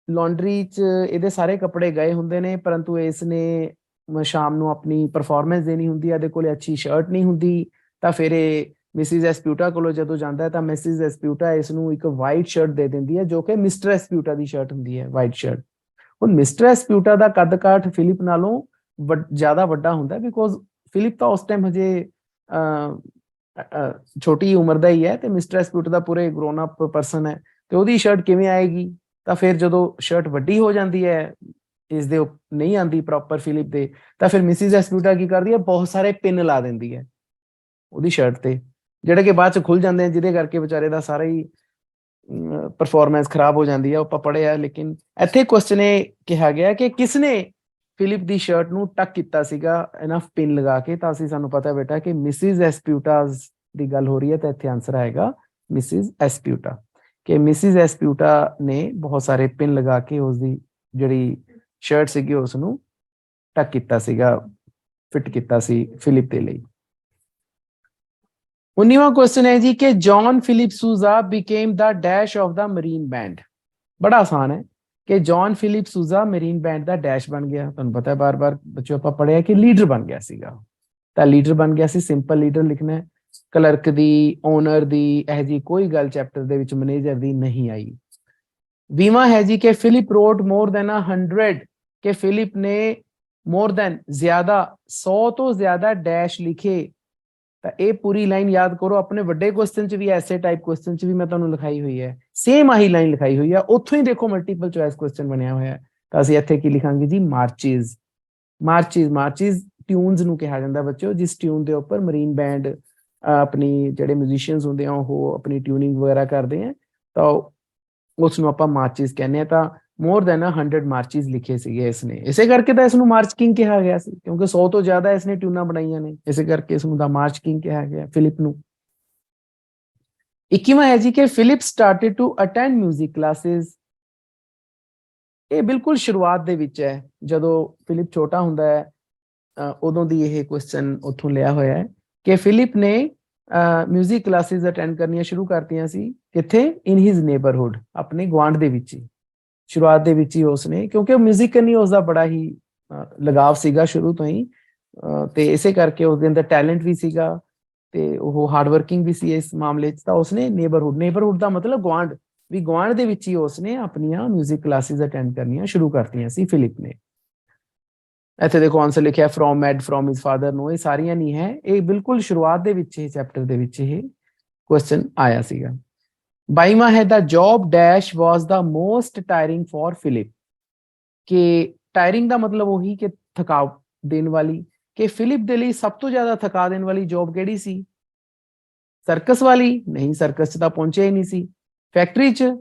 ਲਾਂਡਰੀ 'ਚ ਇਹਦੇ ਸਾਰੇ ਕੱਪੜੇ ਗਏ ਹੁੰਦੇ ਨੇ, ਪਰੰਤੂ ਇਸ ਨੇ ਸ਼ਾਮ ਨੂੰ ਆਪਣੀ ਪਰਫਾਰਮੈਂਸ ਦੇਣੀ ਹੁੰਦੀ ਹੈ, ਇਹਦੇ ਕੋਲ ਅੱਛੀ ਸ਼ਰਟ ਨਹੀਂ ਹੁੰਦੀ। ਤਾਂ ਫਿਰ ਇਹ ਮਿਸਿਸ ਐਸਪਿਊਟਾ ਕੋਲੋਂ ਜਦੋਂ ਜਾਂਦਾ ਹੈ ਤਾਂ ਮਿਸਿਸ ਐਸਪਿਊਟਾ ਇਸ ਨੂੰ ਇੱਕ ਵਾਈਟ ਸ਼ਰਟ ਦੇ ਦਿੰਦੀ ਹੈ, ਜੋ ਕਿ ਮਿਸਟਰ ਐਸਪਿਊਟਾ ਦੀ ਸ਼ਰਟ ਹੁੰਦੀ ਹੈ, ਵਾਈਟ ਸ਼ਰਟ। ਹੁਣ ਮਿਸਟਰ ਐਸਪਿਊਟਾ ਦਾ ਕੱਦ ਕਾਠ ਫਿਲਿਪ ਨਾਲੋਂ ਜ਼ਿਆਦਾ ਵੱਡਾ ਹੁੰਦਾ, ਬਿਕੋਜ਼ ਫਿਲਿਪ ਤਾਂ ਉਸ ਟਾਈਮ ਹਜੇ ਛੋਟੀ ਉਮਰ ਦਾ ਹੀ ਹੈ, ਤੇ ਮਿਸਟਰ ਐਸਪਿਊਟਾ ਦਾ ਪੂਰੇ ਗਰੋਨ ਅਪ ਪਰਸਨ ਹੈ, ਤੇ ਉਹਦੀ ਸ਼ਰਟ ਕਿਵੇਂ ਆਏਗੀ? ਤਾਂ ਫਿਰ ਜਦੋਂ ਸ਼ਰਟ ਵੱਡੀ ਹੋ ਜਾਂਦੀ ਹੈ, ਇਸ ਦੇ ਨਹੀਂ ਆਉਂਦੀ ਪ੍ਰੋਪਰ ਫਿਲਿਪ ਦੇ, ਤਾਂ ਫਿਰ ਮਿਸਿਸ ਐਸਪਿਊਟਾ ਕੀ ਕਰਦੀ ਹੈ? ਬਹੁਤ ਸਾਰੇ ਪਿੰਨ ਲਾ ਦਿੰਦੀ ਹੈ ਉਹਦੀ ਸ਼ਰਟ ਤੇ, ਜਿਹੜੇ ਕਿ ਬਾਅਦ ਚ ਖੁੱਲ ਜਾਂਦੇ ਆ, ਜਿਹਦੇ ਕਰਕੇ ਵਿਚਾਰੇ ਦਾ ਸਾਰਾ ਹੀ ਪਰਫਾਰਮੈਂਸ ਖਰਾਬ ਹੋ ਜਾਂਦੀ ਹੈ। ਉਹ ਆਪਾਂ ਪੜ੍ਹਿਆ, ਲੇਕਿਨ ਇੱਥੇ ਕੁਐਸਚਨ ਇਹ ਕਿਹਾ ਗਿਆ ਕਿ ਕਿਸਨੇ ਫਿਲਿਪ ਦੀ ਸ਼ਰਟ ਨੂੰ ਟੱਕ ਕੀਤਾ ਸੀਗਾ ਇਨਫ ਪਿਨ ਲਗਾ ਕੇ। ਤਾਂ ਸਾਨੂੰ ਪਤਾ ਬੇਟਾ ਕਿ ਮਿਸਿਸ ਐਸਪਿਊਟਾਸ ਦੀ ਗੱਲ ਹੋ ਰਹੀ ਹੈ, ਤਾਂ ਇੱਥੇ ਆਨਸਰ ਆਏਗਾ ਮਿਸਿਸ ਐਸਪਿਊਟਾ, ਕਿ ਮਿਸਿਸ ਐਸਪਿਊਟਾ ਨੇ ਬਹੁਤ ਸਾਰੇ ਪਿਨ ਲਗਾ ਕੇ ਉਸਦੀ ਜਿਹੜੀ ਸ਼ਰਟ ਸੀਗੀ ਉਸ ਨੂੰ ਟੱਕ ਕੀਤਾ ਸੀਗਾ, ਫਿਟ ਕੀਤਾ ਸੀ ਫਿਲਿਪ ਦੇ ਲਈ। 19ਵਾਂ ਕੁਐਸਚਨ ਹੈ ਜੀ ਕਿ John Philip Sousa became the dash of the marine band. ਬੜਾ ਆਸਾਨ ਹੈ ਕਿ John Philip Sousa marine band ਦਾ ਡੈਸ਼ ਬਣ ਗਿਆ। ਤੁਹਾਨੂੰ ਪਤਾ ਹੈ, ਬਾਰ-ਬਾਰ ਬੱਚਿਓ ਆਪਾਂ ਪੜ੍ਹਿਆ ਕਿ ਲੀਡਰ ਬਣ ਗਿਆ ਸੀਗਾ। ਤਾਂ ਲੀਡਰ ਬਣ ਗਿਆ ਸੀ, ਸਿੰਪਲ ਲੀਡਰ ਲਿਖਣਾ ਹੈ। ਕਲਰਕ ਦੀ, ਓਨਰ ਦੀ, ਇਹ ਜੀ ਕੋਈ ਗੱਲ ਚੈਪਟਰ ਦੇ ਵਿੱਚ ਮੈਨੇਜਰ ਦੀ ਨਹੀਂ ਆਈ। 20ਵਾਂ ਹੈ ਜੀ ਕਿ ਫਿਲਿਪ ਰੋਟ ਮੋਰ ਦੈਨ 100, ਕਿ ਫਿਲਿਪ ਨੇ ਮੋਰ ਦੈਨ ਜ਼ਿਆਦਾ, 100 ਤੋਂ ਜ਼ਿਆਦਾ ਡੈਸ਼ ਲਿਖੇ। ਤਾਂ ਇਹ ਪੂਰੀ ਲਾਈਨ ਯਾਦ ਕਰੋ, ਆਪਣੇ ਵੱਡੇ ਕੁਐਸਚਨ 'ਚ ਵੀ, ਐਸੇ ਟਾਈਪ ਕੁਐਸਚਨ 'ਚ ਵੀ ਮੈਂ ਤੁਹਾਨੂੰ ਲਿਖਾਈ ਹੋਈ ਹੈ, ਸੇਮ ਆਹੀ ਲਾਈਨ ਲਿਖਾਈ ਹੋਈ ਹੈ। ਉੱਥੋਂ ਹੀ ਦੇਖੋ ਮਲਟੀਪਲ ਚੋਇਸ ਕੁਐਸਚਨ ਬਣਿਆ ਹੋਇਆ। ਤਾਂ ਅਸੀਂ ਇੱਥੇ ਕੀ ਲਿਖਾਂਗੇ ਜੀ? ਮਾਰਚਿਸ। ਮਾਰਚਿਸ, ਮਾਰਚਿਸ ਟਿਊਨਸ ਨੂੰ ਕਿਹਾ ਜਾਂਦਾ ਬੱਚਿਓ, ਜਿਸ ਟਿਊਨ ਦੇ ਉੱਪਰ ਮਰੀਨ ਬੈਂਡ ਆਪਣੀ ਜਿਹੜੇ ਮਿਊਜ਼ੀਸ਼ੀਅਨਸ ਹੁੰਦੇ ਆ ਉਹ ਆਪਣੀ ਟਿਊਨਿੰਗ ਵਗੈਰਾ ਕਰਦੇ ਆ, ਤਾਂ ਉਸ ਨੂੰ ਆਪਾਂ ਮਾਰਚਿਸ ਕਹਿੰਦੇ ਆ। ਤਾਂ ਮੋਰ ਦੈਨ 100 ਮਾਰਚਿਸ ਲਿਖੇ ਸੀਗੇ ਇਸਨੇ, ਇਸੇ ਕਰਕੇ ਤਾਂ ਇਸ ਨੂੰ ਮਾਰਚ ਕਿੰਗ ਕਿਹਾ ਗਿਆ ਸੀ, ਕਿਉਂਕਿ 100 ਤੋਂ ਜ਼ਿਆਦਾ ਇਸਨੇ ਟਿਊਨਾਂ ਬਣਾਈਆਂ ਨੇ, ਇਸੇ ਕਰਕੇ ਇਸ ਨੂੰ ਦਾ ਮਾਰਚ ਕਿੰਗ ਕਿਹਾ ਗਿਆ ਫਿਲਿਪ ਨੂੰ। 21ਵਾਂ ਹੈ ਜੀ ਕਿ Philip started to attend music classes. ਇਹ ਬਿਲਕੁਲ ਸ਼ੁਰੂਆਤ ਦੇ ਵਿੱਚ ਹੈ, ਜਦੋਂ ਫਿਲਿਪ ਛੋਟਾ ਹੁੰਦਾ ਹੈ ਉਦੋਂ ਦੀ ਇਹ ਕੁਐਸਚਨ ਉੱਥੋਂ ਲਿਆ ਹੋਇਆ ਹੈ ਕਿ ਫਿਲਿਪ ਨੇ ਮਿਊਜ਼ਿਕ ਕਲਾਸਿਸ ਅਟੈਂਡ ਕਰਨੀਆਂ ਸ਼ੁਰੂ ਕਰਤੀਆਂ ਸੀ, ਕਿੱਥੇ? ਇਨ ਹਿਜ਼ ਨੇਬਰਹੁੱਡ, ਆਪਣੇ ਗੁਆਂਢ ਦੇ ਵਿੱਚ ਹੀ, ਸ਼ੁਰੂਆਤ ਦੇ ਵਿੱਚ ਹੀ ਉਸਨੇ, ਕਿਉਂਕਿ ਮਿਊਜ਼ਿਕ ਕਰਨੀ ਉਸਦਾ ਬੜਾ ਹੀ ਲਗਾਵ ਸੀਗਾ ਸ਼ੁਰੂ ਤੋਂ ਹੀ, ਤੇ ਇਸੇ ਕਰਕੇ ਉਸਦੇ ਅੰਦਰ ਟੈਲੈਂਟ ਵੀ ਸੀਗਾ ਤੇ ਉਹ ਹਾਰਡ ਵਰਕਿੰਗ ਵੀ ਸੀ ਇਸ ਮਾਮਲੇ 'ਚ। ਤਾਂ ਉਸਨੇ ਨੇਬਰਹੁੱਡ ਦਾ ਮਤਲਬ ਗੁਆਂਢ, ਵੀ ਗੁਆਂਢ ਦੇ ਵਿੱਚ ਹੀ ਉਸਨੇ ਆਪਣੀਆਂ ਮਿਊਜ਼ਿਕ ਕਲਾਸਿਸ ਅਟੈਂਡ ਕਰਨੀਆਂ ਸ਼ੁਰੂ ਕਰਤੀਆਂ ਸੀ ਫਿਲਿਪ ਨੇ। ਇੱਥੇ ਦੇਖੋ ਆਨਸਰ ਲਿਖਿਆ ਫਰੋਮ ਹਿਜ਼ ਫਾਦਰ ਨੂੰ, ਇਹ ਸਾਰੀਆਂ ਨਹੀਂ ਹੈ, ਇਹ ਬਿਲਕੁਲ ਸ਼ੁਰੂਆਤ ਦੇ ਵਿੱਚ ਇਹ ਚੈਪਟਰ ਦੇ ਵਿੱਚ ਇਹ ਕੁਐਸਚਨ ਆਇਆ ਸੀਗਾ। 22ਵਾਂ ਹੈ the job dash was the most tiring for Philip, ਕਿ ਟਾਇਰਿੰਗ ਦਾ ਮਤਲਬ ਉਹੀ ਕਿ ਥਕਾ ਦੇਣ ਵਾਲੀ, ਕਿ ਫਿਲਿਪ ਦੇ ਲਈ ਸਭ ਤੋਂ ਜ਼ਿਆਦਾ ਥਕਾ ਦੇਣ ਵਾਲੀ ਜੌਬ ਕਿਹੜੀ ਸੀ? ਸਰਕਸ ਵਾਲੀ? ਨਹੀਂ, ਸਰਕਸ 'ਚ ਤਾਂ ਪਹੁੰਚਿਆ ਹੀ ਨਹੀਂ ਸੀ। ਫੈਕਟਰੀ 'ਚ?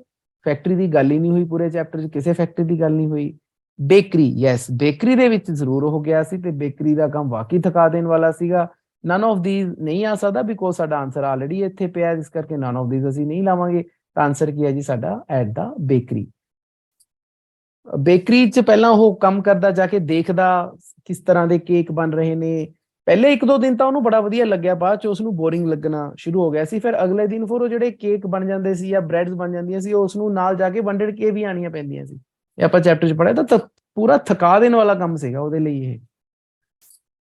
ਫੈਕਟਰੀ ਦੀ ਗੱਲ ਹੀ ਨਹੀਂ ਹੋਈ ਪੂਰੇ ਚੈਪਟਰ 'ਚ, ਕਿਸੇ ਫੈਕਟਰੀ ਦੀ ਗੱਲ ਨਹੀਂ ਹੋਈ। ਬੇਕਰੀ, ਯੈਸ, ਬੇਕਰੀ ਦੇ ਵਿੱਚ ਜ਼ਰੂਰ ਹੋ ਗਿਆ ਸੀ, ਤੇ ਬੇਕਰੀ ਦਾ ਕੰਮ ਵਾਕਈ ਥਕਾ ਦੇਣ ਵਾਲਾ ਸੀਗਾ। ਨਨ ਆਫ ਥੀਸ ਨਹੀਂ ਆ ਸਕਦਾ, ਬਿਕੋਜ਼ ਸਾਡਾ ਆਨਸਰ ਆਲਰੇਡੀ ਇੱਥੇ ਪਿਆ, ਇਸ ਕਰਕੇ ਨਨ ਆਫ ਥੀਸ ਅਸੀਂ ਨਹੀਂ ਲਾਵਾਂਗੇ। ਤਾਂ ਆਨਸਰ ਕੀ ਹੈ ਜੀ ਸਾਡਾ? At the bakery. ਬੇਕਰੀ 'ਚ ਪਹਿਲਾਂ ਉਹ ਕੰਮ ਕਰਦਾ, ਜਾ ਕੇ ਦੇਖਦਾ ਕਿਸ ਤਰ੍ਹਾਂ ਦੇ ਕੇਕ ਬਣ ਰਹੇ ਨੇ। ਪਹਿਲੇ 1-2 ਦਿਨ ਤਾਂ ਉਹਨੂੰ ਬੜਾ ਵਧੀਆ ਲੱਗਿਆ, ਬਾਅਦ 'ਚ ਉਸਨੂੰ ਬੋਰਿੰਗ ਲੱਗਣਾ ਸ਼ੁਰੂ ਹੋ ਗਿਆ ਸੀ। ਫਿਰ ਅਗਲੇ ਦਿਨ ਫਿਰ ਉਹ ਜਿਹੜੇ ਕੇਕ ਬਣ ਜਾਂਦੇ ਸੀ ਜਾਂ ਬ੍ਰੈਡਸ ਬਣ ਜਾਂਦੀਆਂ ਸੀ, ਉਹ ਉਸਨੂੰ ਨਾਲ ਜਾ ਕੇ ਵੰਡ ਕੇ ਵੀ ਆਣੀਆਂ ਪੈਂਦੀਆਂ ਸੀ। ਇਹ ਆਪਾਂ ਚੈਪਟਰ 'ਚ ਪੜ੍ਹਿਆ, ਤਾਂ ਪੂਰਾ ਥਕਾ ਦੇਣ ਵਾਲਾ ਕੰਮ ਸੀਗਾ ਉਹਦੇ ਲਈ ਇਹ।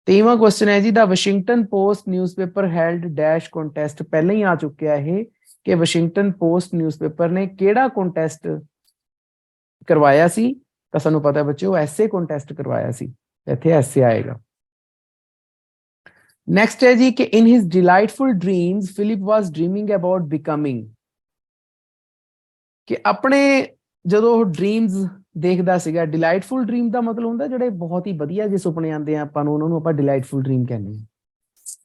23ਵਾਂ ਕੁਐਸਚਨ ਹੈ ਜੀ the Washington Post newspaper held dash contest. ਪਹਿਲਾਂ ਹੀ ਆ ਚੁੱਕਿਆ ਇਹ ਕਿ ਵਾਸ਼ਿੰਗਟਨ ਪੋਸਟ ਨਿਊਜ਼ਪੇਪਰ ਨੇ ਕਿਹੜਾ ਕੰਟੈਸਟ ਕਰਵਾਇਆ ਸੀ? ਤਾਂ ਸਾਨੂੰ ਪਤਾ ਬੱਚਿਓ ਐਸੇ ਕੰਟੈਸਟ ਕਰਵਾਇਆ ਸੀ, ਇੱਥੇ ਐਸੇ ਆਏਗਾ। ਨੈਕਸਟ ਹੈ ਜੀ ਕਿ in his delightful dreams Philip was dreaming about becoming, ਕਿ ਆਪਣੇ ਜਦੋਂ ਉਹ ਡ੍ਰੀਮਸ ਦੇਖਦਾ ਸੀਗਾ, ਡਿਲਾਈਟਫੁਲ ਡ੍ਰੀਮ ਦਾ ਮਤਲਬ ਹੁੰਦਾ ਜਿਹੜੇ ਬਹੁਤ ਹੀ ਵਧੀਆ ਜਿਹੇ ਸੁਪਨੇ ਆਉਂਦੇ ਆ ਆਪਾਂ ਨੂੰ, ਉਹਨਾਂ ਨੂੰ ਆਪਾਂ ਡਿਲਾਈਟਫੁਲ ਡ੍ਰੀਮ ਕਹਿੰਦੇ ਹਾਂ।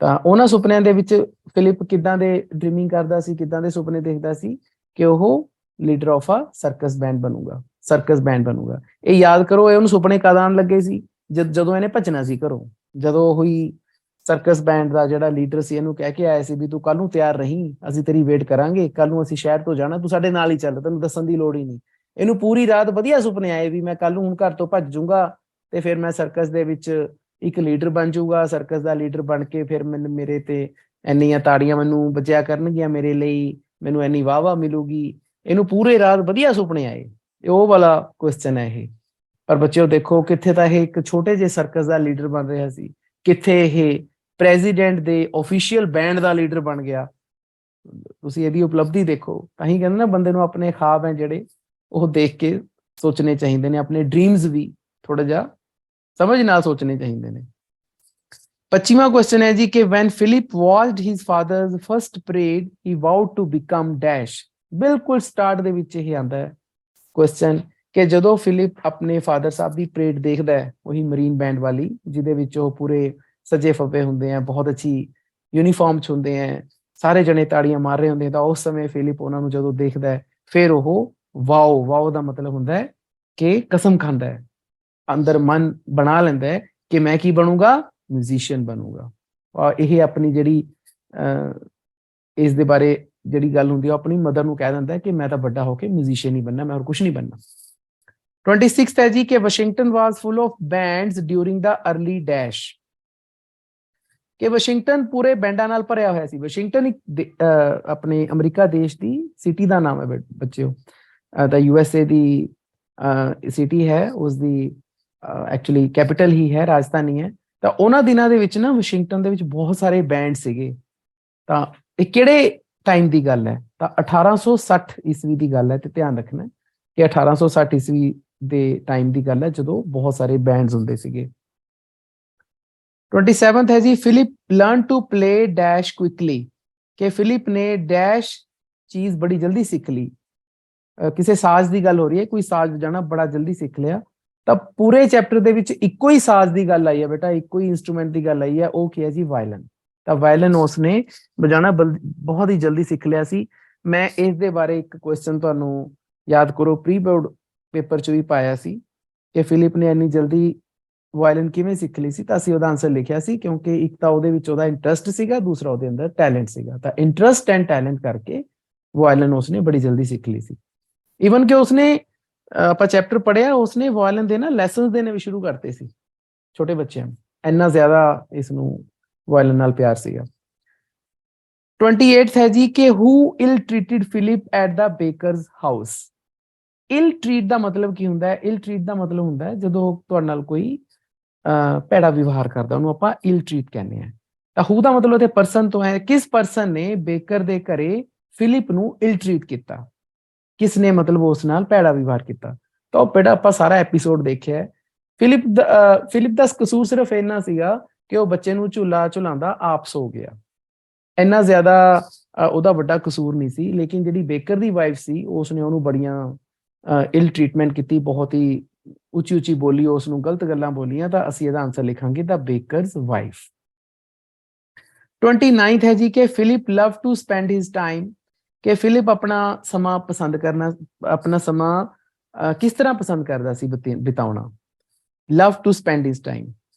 ਤਾਂ ਉਹਨਾਂ ਸੁਪਨਿਆਂ ਦੇ ਵਿੱਚ ਫਿਲਿਪ ਕਿੱਦਾਂ ਦੇ ਡ੍ਰੀਮਿੰਗ ਕਰਦਾ ਸੀ, ਕਿੱਦਾਂ ਦੇ ਸੁਪਨੇ ਦੇਖਦਾ ਸੀ? ਕਿ ਉਹ ਲੀਡਰ ਆਫ ਆ ਸਰਕਸ ਬੈਂਡ ਬਣੂਗਾ, ਸਰਕਸ ਬੈਂਡ ਬਣੂਗਾ। ਇਹ ਯਾਦ ਕਰੋ, ਇਹ ਉਹਨੂੰ ਸੁਪਨੇ ਕਦ ਆਉਣ ਲੱਗੇ ਸੀ? ਜਦੋਂ ਇਹਨੇ ਭੱਜਣਾ ਸੀ ਘਰੋਂ, ਜਦੋਂ ਉਹੀ ਸਰਕਸ ਬੈਂਡ ਦਾ ਜਿਹੜਾ ਲੀਡਰ ਸੀ ਇਹਨੂੰ ਕਹਿ ਕੇ ਆਇਆ ਸੀ ਵੀ ਤੂੰ ਕੱਲ ਨੂੰ ਤਿਆਰ ਰਹੀਂ, ਅਸੀਂ ਤੇਰੀ ਵੇਟ ਕਰਾਂਗੇ, ਕੱਲ ਨੂੰ ਅਸੀਂ ਸ਼ਹਿਰ ਤੋਂ ਜਾਣਾ, ਤੂੰ ਸਾਡੇ ਨਾਲ ਹੀ ਚੱਲ, ਤੈਨੂੰ ਦੱਸਣ ਦੀ ਲੋੜ ਹੀ ਨਹੀਂ। ਇਹਨੂੰ ਪੂਰੀ ਰਾਤ ਵਧੀਆ ਸੁਪਨੇ ਆਏ ਵੀ ਮੈਂ ਕੱਲ ਨੂੰ ਹੁਣ ਘਰ ਤੋਂ ਭੱਜ ਜਾਊਂਗਾ ਤੇ ਫਿਰ ਮੈਂ ਸਰਕਸ ਦੇ ਵਿੱਚ ਇੱਕ ਲੀਡਰ ਬਣ ਜਾਊਗਾ, ਸਰਕਸ ਦਾ ਲੀਡਰ ਬਣ ਕੇ ਫਿਰ ਮੈਨੂੰ ਮੇਰੇ ਤੇ ਇੰਨੀਆਂ ਤਾੜੀਆਂ ਮੈਨੂੰ ਵੱਜਿਆ ਕਰਨਗੀਆਂ ਮੇਰੇ ਲਈ, ਮੈਨੂੰ ਇੰਨੀ ਵਾਹ-ਵਾਹ ਮਿਲੂਗੀ। ਇਹਨੂੰ ਪੂਰੇ ਰਾਤ ਵਧੀਆ ਸੁਪਨੇ ਆਏ, ਉਹ ਵਾਲਾ ਕੁਐਸਚਨ ਹੈ ਇਹ। ਪਰ ਬੱਚਿਓ ਦੇਖੋ ਕਿੱਥੇ ਤਾਂ ਇਹ ਇੱਕ ਛੋਟੇ ਜਿਹੇ ਸਰਕਸ ਦਾ ਲੀਡਰ ਬਣ ਰਿਹਾ ਸੀ, ਕਿੱਥੇ ਇਹ ਪ੍ਰੈਜ਼ੀਡੈਂਟ ਦੇ ਆਫੀਸ਼ੀਅਲ ਬੈਂਡ ਦਾ ਲੀਡਰ ਬਣ ਗਿਆ। ਤੁਸੀਂ ਇਹਦੀ ਉਪਲਬਧੀ ਦੇਖੋ। ਤਾਂ ਹੀ ਕਹਿੰਦੇ ਨਾ ਬੰਦੇ ਨੂੰ ਆਪਣੇ ਖਾਬ ਹੈ ਜਿਹੜੇ ਉਹ ਦੇਖ ਕੇ ਸੋਚਣੇ ਚਾਹੀਦੇ ਨੇ, ਆਪਣੇ ਡ੍ਰੀਮਸ ਵੀ ਥੋੜਾ ਜਿਹਾ ਸਮਝ ਨਾਲ ਸੋਚਣੇ ਚਾਹੀਦੇ ਨੇ। 25ਵਾਂ ਕੁਐਸਚਨ ਹੈ ਜੀ ਕਿ when Philip watched his father's first parade he vowed to become dash. ਬਿਲਕੁਲ ਸਟਾਰਟ ਦੇ ਵਿੱਚ ਇਹ ਆਉਂਦਾ ਹੈ ਕੁਐਸਚਨ ਕਿ ਜਦੋਂ ਫਿਲਿਪ ਆਪਣੇ ਫਾਦਰ ਸਾਹਿਬ ਦੀ ਪਰੇਡ ਦੇਖਦਾ ਹੈ, ਉਹੀ ਮਰੀਨ ਬੈਂਡ ਵਾਲੀ, ਜਿਹਦੇ ਵਿੱਚ ਉਹ ਪੂਰੇ ਸਜੇ ਫੱਬੇ ਹੁੰਦੇ ਆ, ਬਹੁਤ ਅੱਛੀ ਯੂਨੀਫਾਰਮ 'ਚ ਹੁੰਦੇ ਆ, ਸਾਰੇ ਜਣੇ ਤਾੜੀਆਂ ਮਾਰ ਰਹੇ ਹੁੰਦੇ, ਤਾਂ ਉਸ ਸਮੇਂ ਫਿਲਿਪ ਉਹਨਾਂ ਨੂੰ ਜਦੋਂ ਦੇਖਦਾ ਹੈ ਫਿਰ ਉਹ ਵਾਓ ਦਾ ਮਤਲਬ ਹੁੰਦਾ ਹੈ ਕਿ ਕਸਮ ਖਾਂਦਾ ਹੈ, ਅੰਦਰ ਮਨ ਬਣਾ ਲੈਂਦਾ ਹੈ ਕਿ ਮੈਂ ਕੀ ਬਣੂਗਾ? ਮਿਊਜ਼ੀਸ਼ੀਅਨ ਬਣੂਗਾ। ਔਰ ਇਹ ਆਪਣੀ ਜਿਹੜੀ ਇਸ ਦੇ ਬਾਰੇ ਜਿਹੜੀ ਗੱਲ ਹੁੰਦੀ ਹੈ ਆਪਣੀ ਮਦਰ ਨੂੰ ਕਹਿ ਦਿੰਦਾ ਹੈ ਕਿ ਮੈਂ ਤਾਂ ਵੱਡਾ ਹੋ ਕੇ ਮਿਊਜ਼ੀਸ਼ੀਅਨ ਹੀ ਬਣਨਾ, ਮੈਂ ਹੋਰ ਕੁਝ ਨਹੀਂ ਬਣਨਾ। 26 ਹੈ ਜੀ ਕਿ Washington was full of bands during the early dash, ਕਿ ਵਾਸ਼ਿੰਗਟਨ ਪੂਰੇ ਬੈਂਡਾਂ ਨਾਲ ਭਰਿਆ ਹੋਇਆ ਸੀ। ਵਾਸ਼ਿੰਗਟਨ ਇੱਕ ਆਪਣੇ ਅਮਰੀਕਾ ਦੇਸ਼ ਦੀ ਸਿਟੀ ਦਾ ਨਾਮ ਹੈ ਬੱਚਿਓ, ਤਾਂ USA ਦੀ ਸਿਟੀ ਹੈ, ਉਸਦੀ ਐਕਚੁਅਲੀ ਕੈਪੀਟਲ ਹੀ ਹੈ, ਰਾਜਧਾਨੀ ਹੈ। ਤਾਂ ਉਹਨਾਂ ਦਿਨਾਂ ਦੇ ਵਿੱਚ ਨਾ ਵਾਸ਼ਿੰਗਟਨ ਦੇ ਵਿੱਚ ਬਹੁਤ ਸਾਰੇ ਬੈਂਡ ਸੀਗੇ। ਤਾਂ ਇਹ ਕਿਹੜੇ ਟਾਈਮ ਦੀ ਗੱਲ ਹੈ? ਤਾਂ 1860 ਈਸਵੀ ਦੀ ਗੱਲ ਹੈ, ਤੇ ਧਿਆਨ ਰੱਖਣਾ ਕਿ 1860 ਈਸਵੀ ਦੇ ਟਾਈਮ ਦੀ ਗੱਲ ਹੈ ਜਦੋਂ ਬਹੁਤ ਸਾਰੇ ਬੈਂਡਸ ਹੁੰਦੇ ਸੀਗੇ। 27th ਹੈ ਜੀ Philip learn to play dash quickly, ਕਿ ਫਿਲਿਪ ਨੇ ਡੈਸ਼ ਚੀਜ਼ ਬੜੀ ਜਲਦੀ ਸਿੱਖ ਲਈ। ਕਿਸੇ ਸਾਜ਼ ਦੀ ਗੱਲ ਹੋ ਰਹੀ ਹੈ, ਕੋਈ ਸਾਜ਼ ਵਜਾਣਾ ਬੜਾ ਜਲਦੀ ਸਿੱਖ ਲਿਆ। ਤਾਂ ਪੂਰੇ ਚੈਪਟਰ ਦੇ ਵਿੱਚ ਇੱਕੋ ਹੀ ਸਾਜ਼ ਦੀ ਗੱਲ ਆਈ ਹੈ ਬੇਟਾ, ਇੱਕੋ ਹੀ ਇੰਸਟਰੂਮੈਂਟ ਦੀ ਗੱਲ ਆਈ ਹੈ, ਉਹ ਕੀ ਹੈ ਜੀ? ਵਾਇਲਨ। ਤਾਂ ਵਾਇਲਨ ਉਸਨੇ ਵਜਾਣਾ ਬਹੁਤ ਹੀ ਜਲਦੀ ਸਿੱਖ ਲਿਆ ਸੀ। ਮੈਂ ਇਸ ਦੇ ਬਾਰੇ ਇੱਕ ਕੁਐਸਚਨ ਤੁਹਾਨੂੰ ਯਾਦ ਕਰੋ ਪ੍ਰੀ ਬੋਰਡ ਪੇਪਰ 'ਚ ਵੀ ਪਾਇਆ ਸੀ ਕਿ ਫਿਲਿਪ ਨੇ ਇੰਨੀ ਜਲਦੀ ਵਾਇਲਨ ਕਿਵੇਂ ਸਿੱਖ ਲਈ ਸੀ, ਤਾਂ ਅਸੀਂ ਉਹਦਾ ਆਂਸਰ ਲਿਖਿਆ ਸੀ ਕਿਉਂਕਿ ਇੱਕ ਤਾਂ ਉਹਦੇ ਵਿੱਚ ਉਹਦਾ ਇੰਟਰਸਟ ਸੀਗਾ, ਦੂਸਰਾ ਉਹਦੇ ਅੰਦਰ ਟੈਲੈਂਟ ਸੀਗਾ। ਤਾਂ ਇੰਟਰਸਟ ਐਂਡ ਟੈਲੈਂਟ ਕਰਕੇ ਵਾਇਲਨ ਉਸਨੇ ਬੜੀ ਜਲਦੀ ਸਿੱਖ ਲਈ ਸੀ। ਈਵਨ ਕਿ ਉਸਨੇ ਆਪਾਂ ਚੈਪਟਰ ਪੜ੍ਹਿਆ, ਉਸਨੇ ਵਾਇਲਨ ਦੇ ਨਾ ਲੈਸਨਸ ਦੇਣੇ ਵੀ ਸ਼ੁਰੂ ਕਰਤੇ ਸੀ ਛੋਟੇ ਬੱਚਿਆਂ ਨੂੰ, ਇੰਨਾ ਜ਼ਿਆਦਾ ਇਸ ਨੂੰ ਵਾਇਲਨ ਨਾਲ ਪਿਆਰ ਸੀਗਾ। 28th ਹੈ ਜੀ ਕਿ who ill treated Philip at the baker's house. Ill treat ਦਾ ਮਤਲਬ ਕੀ ਹੁੰਦਾ ਹੈ? ਇਲ ਟ੍ਰੀਟ ਦਾ ਮਤਲਬ ਹੁੰਦਾ ਹੈ ਜਦੋਂ ਤੁਹਾਡੇ ਨਾਲ ਕੋਈ ਭੈੜਾ ਵਿਵਹਾਰ ਕਰਦਾ, ਉਹਨੂੰ ਆਪਾਂ ਇਲ ਟ੍ਰੀਟ ਕਹਿੰਦੇ ਆ। ਤਾਂ ਹੂ ਦਾ ਮਤਲਬ ਇੱਥੇ ਪਰਸਨ ਤੋਂ ਹੈ। ਕਿਸ ਪਰਸਨ ਨੇ ਬੇਕਰ ਦੇ ਘਰੇ ਫਿਲਿਪ ਨੂੰ ਇਲ ਟ੍ਰੀਟ ਕੀਤਾ? ਕਿਸ ਨੇ ਮਤਲਬ ਉਸ ਨਾਲ ਭੈੜਾ ਵਿਵਹਾਰ ਕੀਤਾ? ਤਾਂ ਉਹ ਬੇਟਾ ਆਪਾਂ ਸਾਰਾ ਐਪੀਸੋਡ ਦੇਖਿਆ। ਫਿਲਿਪ ਦਾ ਕਸੂਰ ਸਿਰਫ ਇੰਨਾ ਸੀਗਾ ਕਿ ਉਹ ਬੱਚੇ ਨੂੰ ਝੂਲਾ ਝੁਲਾਉਂਦਾ ਆਪ ਸੋ ਗਿਆ, ਇੰਨਾ ਜ਼ਿਆਦਾ ਉਹਦਾ ਵੱਡਾ ਕਸੂਰ ਨਹੀਂ ਸੀ। ਲੇਕਿਨ ਜਿਹੜੀ ਬੇਕਰ ਦੀ ਵਾਈਫ ਸੀ ਉਸਨੇ ਉਹਨੂੰ ਬੜੀਆਂ ਇਲ ਟ੍ਰੀਟਮੈਂਟ ਕੀਤੀ, ਬਹੁਤ ਹੀ ਉੱਚੀ ਉੱਚੀ ਬੋਲੀ, ਉਸ ਨੂੰ ਗਲਤ ਗੱਲਾਂ ਬੋਲੀਆਂ। ਤਾਂ ਅਸੀਂ ਇਹਦਾ ਆਂਸਰ ਲਿਖਾਂਗੇ ਦਾ ਬੇਕਰਸ ਵਾਈਫ। 29th ਹੈ ਜੀ ਕਿ Philip love to spend his time, ਕਿ ਫਿਲਿਪ ਆਪਣਾ ਸਮਾਂ ਪਸੰਦ ਕਰਨਾ, ਆਪਣਾ ਸਮਾਂ ਕਿਸ ਤਰ੍ਹਾਂ ਪਸੰਦ ਕਰਦਾ ਸੀ ਬਿਤਾਉਣਾ? Love to spend his time.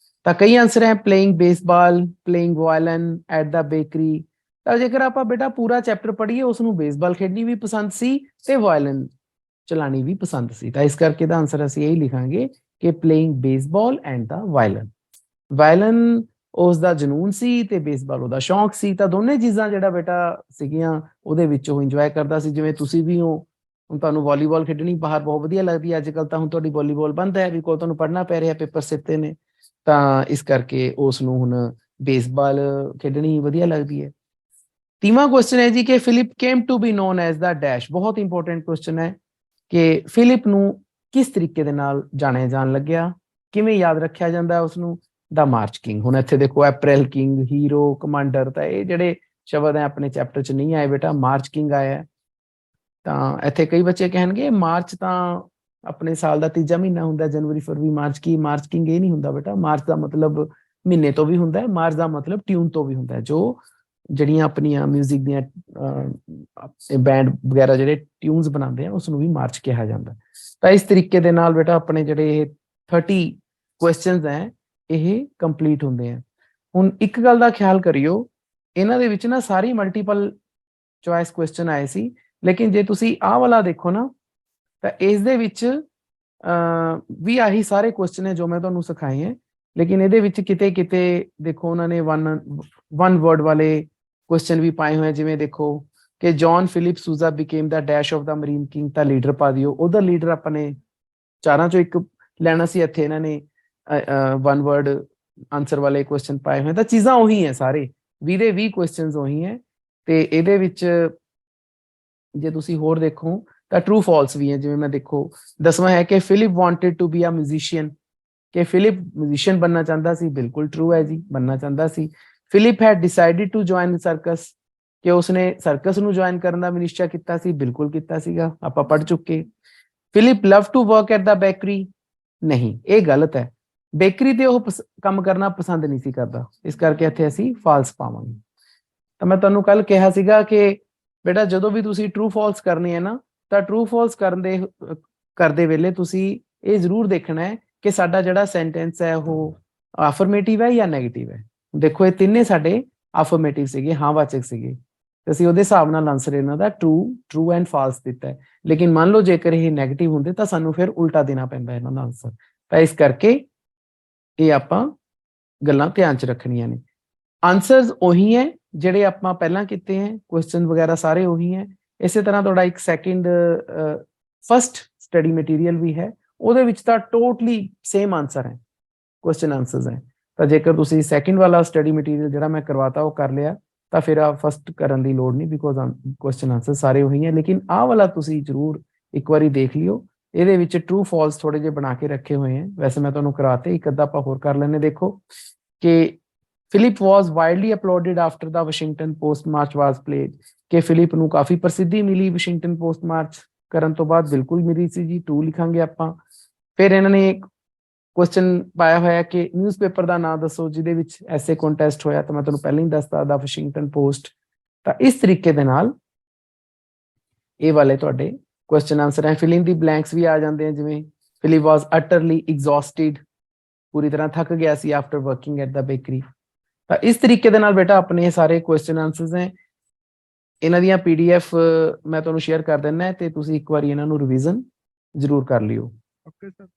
ਤਾਂ ਕਈ ਆਂਸਰ ਹੈ, playing baseball, playing violin, at the bakery. ਤਾਂ ਜੇਕਰ ਆਪਾਂ ਬੇਟਾ ਪੂਰਾ ਚੈਪਟਰ ਪੜ੍ਹੀਏ, ਉਸਨੂੰ ਬੇਸਬਾਲ ਖੇਡਣੀ ਵੀ ਪਸੰਦ ਸੀ ਤੇ ਵਾਇਲਨ ਚਲਾਣੀ ਵੀ ਪਸੰਦ ਸੀ। ਤਾਂ ਇਸ ਕਰਕੇ ਦਾ ਆਂਸਰ ਅਸੀਂ ਇਹੀ ਲਿਖਾਂਗੇ ਕਿ playing baseball and the violin. Violin ਉਸ ਦਾ ਜਨੂਨ ਸੀ ਤੇ ਬੇਸਬਾਲ ਉਹਦਾ ਸ਼ੌਂਕ ਸੀ। ਤਾਂ ਦੋਨੇ ਚੀਜ਼ਾਂ ਜਿਹੜਾ ਬੇਟਾ ਸੀਗੀਆਂ ਉਹਦੇ ਵਿੱਚ ਉਹ ਇੰਜੋਏ ਕਰਦਾ ਸੀ। ਜਿਵੇਂ ਤੁਸੀਂ ਵੀ ਹੋ, ਹੁਣ ਤੁਹਾਨੂੰ ਵਾਲੀਬਾਲ ਖੇਡਣੀ ਬਾਹਰ ਬਹੁਤ ਵਧੀਆ ਲੱਗਦੀ ਹੈ। ਅੱਜ ਕੱਲ੍ਹ ਤਾਂ ਹੁਣ ਤੁਹਾਡੀ ਵਾਲੀਬਾਲ ਬੰਦ ਹੈ, ਵੀ ਕੋਲ ਤੁਹਾਨੂੰ ਪੜ੍ਹਨਾ ਪੈ ਰਿਹਾ, ਪੇਪਰ ਸਿੱਤੇ ਨੇ, ਤਾਂ ਇਸ ਕਰਕੇ ਉਸ ਨੂੰ ਹੁਣ ਬੇਸਬਾਲ ਖੇਡਣੀ ਵਧੀਆ ਲੱਗਦੀ ਹੈ। 30ਵਾਂ ਕੁਐਸਚਨ ਹੈ ਜੀ ਕਿ Philip came to be known as the dash. ਬਹੁਤ ਇੰਪੋਰਟੈਂਟ ਕੁਐਸਚਨ ਹੈ ਕਿ ਫਿਲਿਪ ਨੂੰ ਕਿਸ ਤਰੀਕੇ ਦੇ ਨਾਲ ਜਾਣਿਆ ਜਾਣ ਲੱਗਿਆ, ਕਿਵੇਂ ਯਾਦ ਰੱਖਿਆ ਜਾਂਦਾ ਉਸਨੂੰ? ਦਾ ਮਾਰਚ ਕਿੰਗ। ਹੁਣ ਇੱਥੇ ਦੇਖੋ, ਅਪ੍ਰੈਲ ਕਿੰਗ, ਹੀਰੋ, ਕਮਾਂਡਰ, ਤਾਂ ਇਹ ਜਿਹੜੇ ਸ਼ਬਦ ਹੈ ਆਪਣੇ ਚੈਪਟਰ 'ਚ ਨਹੀਂ ਆਏ ਬੇਟਾ, ਮਾਰਚ ਕਿੰਗ ਆਇਆ। ਤਾਂ ਇੱਥੇ ਕਈ ਬੱਚੇ ਕਹਿਣਗੇ ਮਾਰਚ ਤਾਂ ਆਪਣੇ ਸਾਲ ਦਾ ਤੀਜਾ ਮਹੀਨਾ ਹੁੰਦਾ, ਜਨਵਰੀ, ਫਰਵਰੀ, ਮਾਰਚ। ਕੀ ਮਾਰਚ ਕਿੰਗ? ਇਹ ਨਹੀਂ ਹੁੰਦਾ ਬੇਟਾ। ਮਾਰਚ ਦਾ ਮਤਲਬ ਮਹੀਨੇ ਤੋਂ ਵੀ ਹੁੰਦਾ ਹੈ, ਮਾਰਚ ਦਾ ਮਤਲਬ ਟਿਊਨ ਤੋਂ ਵੀ ਹੁੰਦਾ ਹੈ। ਜੋ ਜਿਹੜੀਆਂ ਆਪਣੀਆਂ ਮਿਊਜ਼ਿਕ ਦੀਆਂ ਬੈਂਡ ਵਗੈਰਾ ਜਿਹੜੇ ਟਿਊਨਸ ਬਣਾਉਂਦੇ ਆ, ਉਸ ਨੂੰ ਵੀ ਮਾਰਚ ਕਿਹਾ ਜਾਂਦਾ। ਤਾਂ ਇਸ ਤਰੀਕੇ ਦੇ ਨਾਲ ਬੇਟਾ ਆਪਣੇ ਜਿਹੜੇ ਇਹ 30 ਕੁਐਸਚਨਸ ਹੈ ਇਹ ਕੰਪਲੀਟ ਹੁੰਦੇ ਆ। ਹੁਣ ਇੱਕ ਗੱਲ ਦਾ ਖਿਆਲ ਕਰਿਓ, ਇਹਨਾਂ ਦੇ ਵਿੱਚ ਨਾ ਸਾਰੀ ਮਲਟੀਪਲ ਚੁਆਇਸ ਕੁਐਸਚਨ ਆਏ ਸੀ, ਲੇਕਿਨ ਜੇ ਤੁਸੀਂ ਆਹ ਵਾਲਾ ਦੇਖੋ ਨਾ, ਤਾਂ ਇਸ ਦੇ ਵਿੱਚ ਵੀ ਆਹੀ ਸਾਰੇ ਕੁਐਸਚਨ ਹੈ ਜੋ ਮੈਂ ਤੁਹਾਨੂੰ ਸਿਖਾਏ ਹੈ। ਲੇਕਿਨ ਇਹਦੇ ਵਿੱਚ ਕਿਤੇ ਕਿਤੇ ਦੇਖੋ ਉਹਨਾਂ ਨੇ ਵਨ ਵਰਡ ਵਾਲੇ ਕੁਐਸਚਨ ਵੀ ਪਾਏ ਹੋਏ, ਜਿਵੇਂ ਦੇਖੋ ਕਿ John Philip Sousa became the dash of the marine king. ਤਾਂ ਲੀਡਰ ਪਾ ਦਿਓ, ਉਹਦਾ ਲੀਡਰ ਆਪਾਂ ਨੇ ਚਾਰਾਂ ਚੋਂ ਇੱਕ ਲੈਣਾ ਸੀ। ਇੱਥੇ ਇਹਨਾਂ ਨੇ ਵਨ ਵਰਡ ਆਂਸਰ ਵਾਲੇ ਕੁਐਸਚਨ ਪਾਏ ਹੋਏ। ਤਾਂ ਚੀਜ਼ਾਂ ਉਹੀ ਹੈ, ਸਾਰੇ 20 ਦੇ 20 ਕੁਐਸਚਨਸ ਉਹੀ ਹੈ। ਤੇ ਇਹਦੇ ਵਿੱਚ ਜੇ ਤੁਸੀਂ ਹੋਰ ਦੇਖੋ ਤਾਂ ਟਰੂ ਫਾਲਸ ਵੀ ਹੈ। ਜਿਵੇਂ ਮੈਂ ਦੇਖੋ 10ਵਾਂ ਹੈ ਕਿ Philip wanted to be a musician, ਕਿ ਫਿਲਿਪ ਮਿਊਜ਼ੀਸ਼ੀਅਨ ਬਣਨਾ ਚਾਹੁੰਦਾ ਸੀ। ਬਿਲਕੁਲ ਟਰੂ ਹੈ ਜੀ, ਬਣਨਾ ਚਾਹੁੰਦਾ ਸੀ। Philip had decided to join circus, ਕਿ ਉਸਨੇ ਸਰਕਸ ਨੂੰ ਜੁਆਇਨ ਕਰਨ ਦਾ ਨਿਸ਼ਚਾ ਕੀਤਾ ਸੀ। ਬਿਲਕੁਲ ਕੀਤਾ ਸੀਗਾ, ਆਪਾਂ ਪੜ੍ਹ ਚੁੱਕੇ। Philip love to work at the bakery, ਨਹੀਂ, ਇਹ ਗਲਤ ਹੈ। ਬੇਕਰੀ ਤੇ ਉਹ ਕੰਮ ਕਰਨਾ ਪਸੰਦ ਨਹੀਂ ਸੀ ਕਰਦਾ, ਇਸ ਕਰਕੇ ਇੱਥੇ ਅਸੀਂ ਫਾਲਸ ਪਾਵਾਂਗੇ। ਤਾਂ ਮੈਂ ਤੁਹਾਨੂੰ ਕੱਲ ਕਿਹਾ ਸੀਗਾ ਕਿ ਬੇਟਾ ਜਦੋਂ ਵੀ ਤੁਸੀਂ ਟਰੂ ਫਾਲਸ ਕਰਨੀ ਹੈ ਨਾ, ਤਾਂ ਟਰੂ ਫਾਲਸ ਕਰਦੇ ਵੇਲੇ ਤੁਸੀਂ ਇਹ ਜ਼ਰੂਰ ਦੇਖਣਾ ਹੈ ਕਿ ਸਾਡਾ ਜਿਹੜਾ ਸੈਂਟੈਂਸ ਹੈ ਉਹ ਆਫਰਮੇਟਿਵ ਹੈ ਜਾਂ ਨੈਗੇਟਿਵ ਹੈ। ਦੇਖੋ ਇਹ ਤਿੰਨੇ ਸਾਡੇ ਆਫਰਮੇਟਿਵ ਸੀਗੇ, ਹਾਂ ਵਾਚਕ ਸੀਗੇ, ਤੇ ਅਸੀਂ ਉਹਦੇ ਹਿਸਾਬ ਨਾਲ ਆਂਸਰ ਇਹਨਾਂ ਦਾ ਟਰੂ ਐਂਡ ਫਾਲਸ ਦਿੱਤਾ ਹੈ। ਲੇਕਿਨ ਮੰਨ ਲਓ ਜੇਕਰ ਇਹ ਨੈਗੇਟਿਵ ਹੁੰਦੇ ਤਾਂ ਸਾਨੂੰ ਫਿਰ ਉਲਟਾ ਦੇਣਾ ਪੈਂਦਾ ਇਹਨਾਂ ਦਾ ਆਂਸਰ। ਤਾਂ ਇਸ ਕਰਕੇ ਇਹ ਆਪਾਂ ਗੱਲਾਂ ਧਿਆਨ 'ਚ ਰੱਖਣੀਆਂ ਨੇ। ਆਂਸਰਸ ਉਹੀ ਹੈ ਜਿਹੜੇ ਆਪਾਂ ਪਹਿਲਾਂ ਕੀਤੇ ਹੈ, ਕੁਐਸਚਨ ਵਗੈਰਾ ਸਾਰੇ ਉਹੀ ਹੈ। ਇਸੇ ਤਰ੍ਹਾਂ ਤੁਹਾਡਾ ਇੱਕ ਫਸਟ ਸਟੱਡੀ ਮਟੀਰੀਅਲ ਵੀ ਹੈ, ਉਹਦੇ ਵਿੱਚ ਤਾਂ ਟੋਟਲੀ ਸੇਮ ਆਂਸਰ ਹੈ, ਕੁਐਸਚਨ ਆਂਸਰਸ ਹੈ। ਤਾਂ ਜੇਕਰ ਤੁਸੀਂ ਸੈਕਿੰਡ ਵਾਲਾ ਸਟੱਡੀ ਮਟੀਰੀਅਲ ਜਿਹੜਾ ਮੈਂ ਕਰਵਾਤਾ ਉਹ ਕਰ ਲਿਆ, ਤਾਂ ਫਿਰ ਆ ਫਸਟ ਕਰਨ ਦੀ ਲੋੜ ਨਹੀਂ, ਬਿਕੋਜ਼ ਕੁਐਸਚਨ ਆਂਸਰ ਸਾਰੇ ਉਹੀ ਹੈ। ਲੇਕਿਨ ਆਹ ਵਾਲਾ ਤੁਸੀਂ ਜ਼ਰੂਰ ਇੱਕ ਵਾਰੀ ਦੇਖ ਲਿਓ, ਇਹਦੇ ਵਿੱਚ ਟਰੂ ਫਾਲਸ ਥੋੜੇ ਜਿਹੇ ਬਣਾ ਕੇ ਰੱਖੇ ਹੋਏ ਹੈ। ਵੈਸੇ ਮੈਂ ਤੁਹਾਨੂੰ ਕਰਾਤੇ, ਇੱਕ ਅੱਧਾ ਆਪਾਂ ਹੋਰ ਕਰ ਲੈਣੇ। ਦੇਖੋ ਕਿ Philip was widely uploaded after the Washington Post March was played, ਕਿ ਫਿਲਿਪ ਨੂੰ ਕਾਫੀ ਪ੍ਰਸਿੱਧੀ ਮਿਲੀ ਵਾਸ਼ਿੰਗਟਨ ਪੋਸਟ ਮਾਰਚ ਕਰਨ ਤੋਂ ਬਾਅਦ। ਬਿਲਕੁਲ ਮਿਲੀ ਸੀ ਜੀ, 2 ਲਿਖਾਂਗੇ ਆਪਾਂ। ਫਿਰ ਇਹਨਾਂ ਨੇ ਕੁਐਸਚਨ ਪਾਇਆ ਹੋਇਆ ਕਿ ਨਿਊਜ਼ਪੇਪਰ ਦਾ ਨਾਮ ਦੱਸੋ ਜਿਹਦੇ ਵਿੱਚ ਐਸੇ ਕੰਟੈਸਟ ਹੋਇਆ, ਤਾਂ ਮੈਂ ਤੁਹਾਨੂੰ ਪਹਿਲਾਂ ਹੀ ਦੱਸਤਾ ਦਾ ਵਾਸ਼ਿੰਗਟਨ ਪੋਸਟ। ਤਾਂ ਇਸ ਤਰੀਕੇ ਦੇ ਨਾਲ ਇਹ ਵਾਲੇ ਤੁਹਾਡੇ ਕੁਐਸਚਨ ਆਨਸਰ ਹੈ। ਫਿਲਿੰਗ ਦੀ ਬਲੈਂਕਸ ਵੀ ਆ ਜਾਂਦੇ ਆ, ਜਿਵੇਂ ਫਿਲਿਪ ਵਾਸ ਅਟਰਲੀ ਐਗਜ਼ੌਸਟਿਡ, ਪੂਰੀ ਤਰ੍ਹਾਂ ਥੱਕ ਗਿਆ ਸੀ after working at the bakery. ਤਾਂ ਇਸ ਤਰੀਕੇ ਦੇ ਨਾਲ ਬੇਟਾ ਆਪਣੇ ਸਾਰੇ ਕੁਐਸਚਨ ਆਨਸਰਸ ਹੈ, ਇਹਨਾਂ ਦੀਆਂ PDF ਮੈਂ ਤੁਹਾਨੂੰ ਸ਼ੇਅਰ ਕਰ ਦਿੰਦਾ, ਤੇ ਤੁਸੀਂ ਇੱਕ ਵਾਰੀ ਇਹਨਾਂ ਨੂੰ ਰਿਵੀਜ਼ਨ ਜ਼ਰੂਰ ਕਰ ਲਿਓ। Okay sir.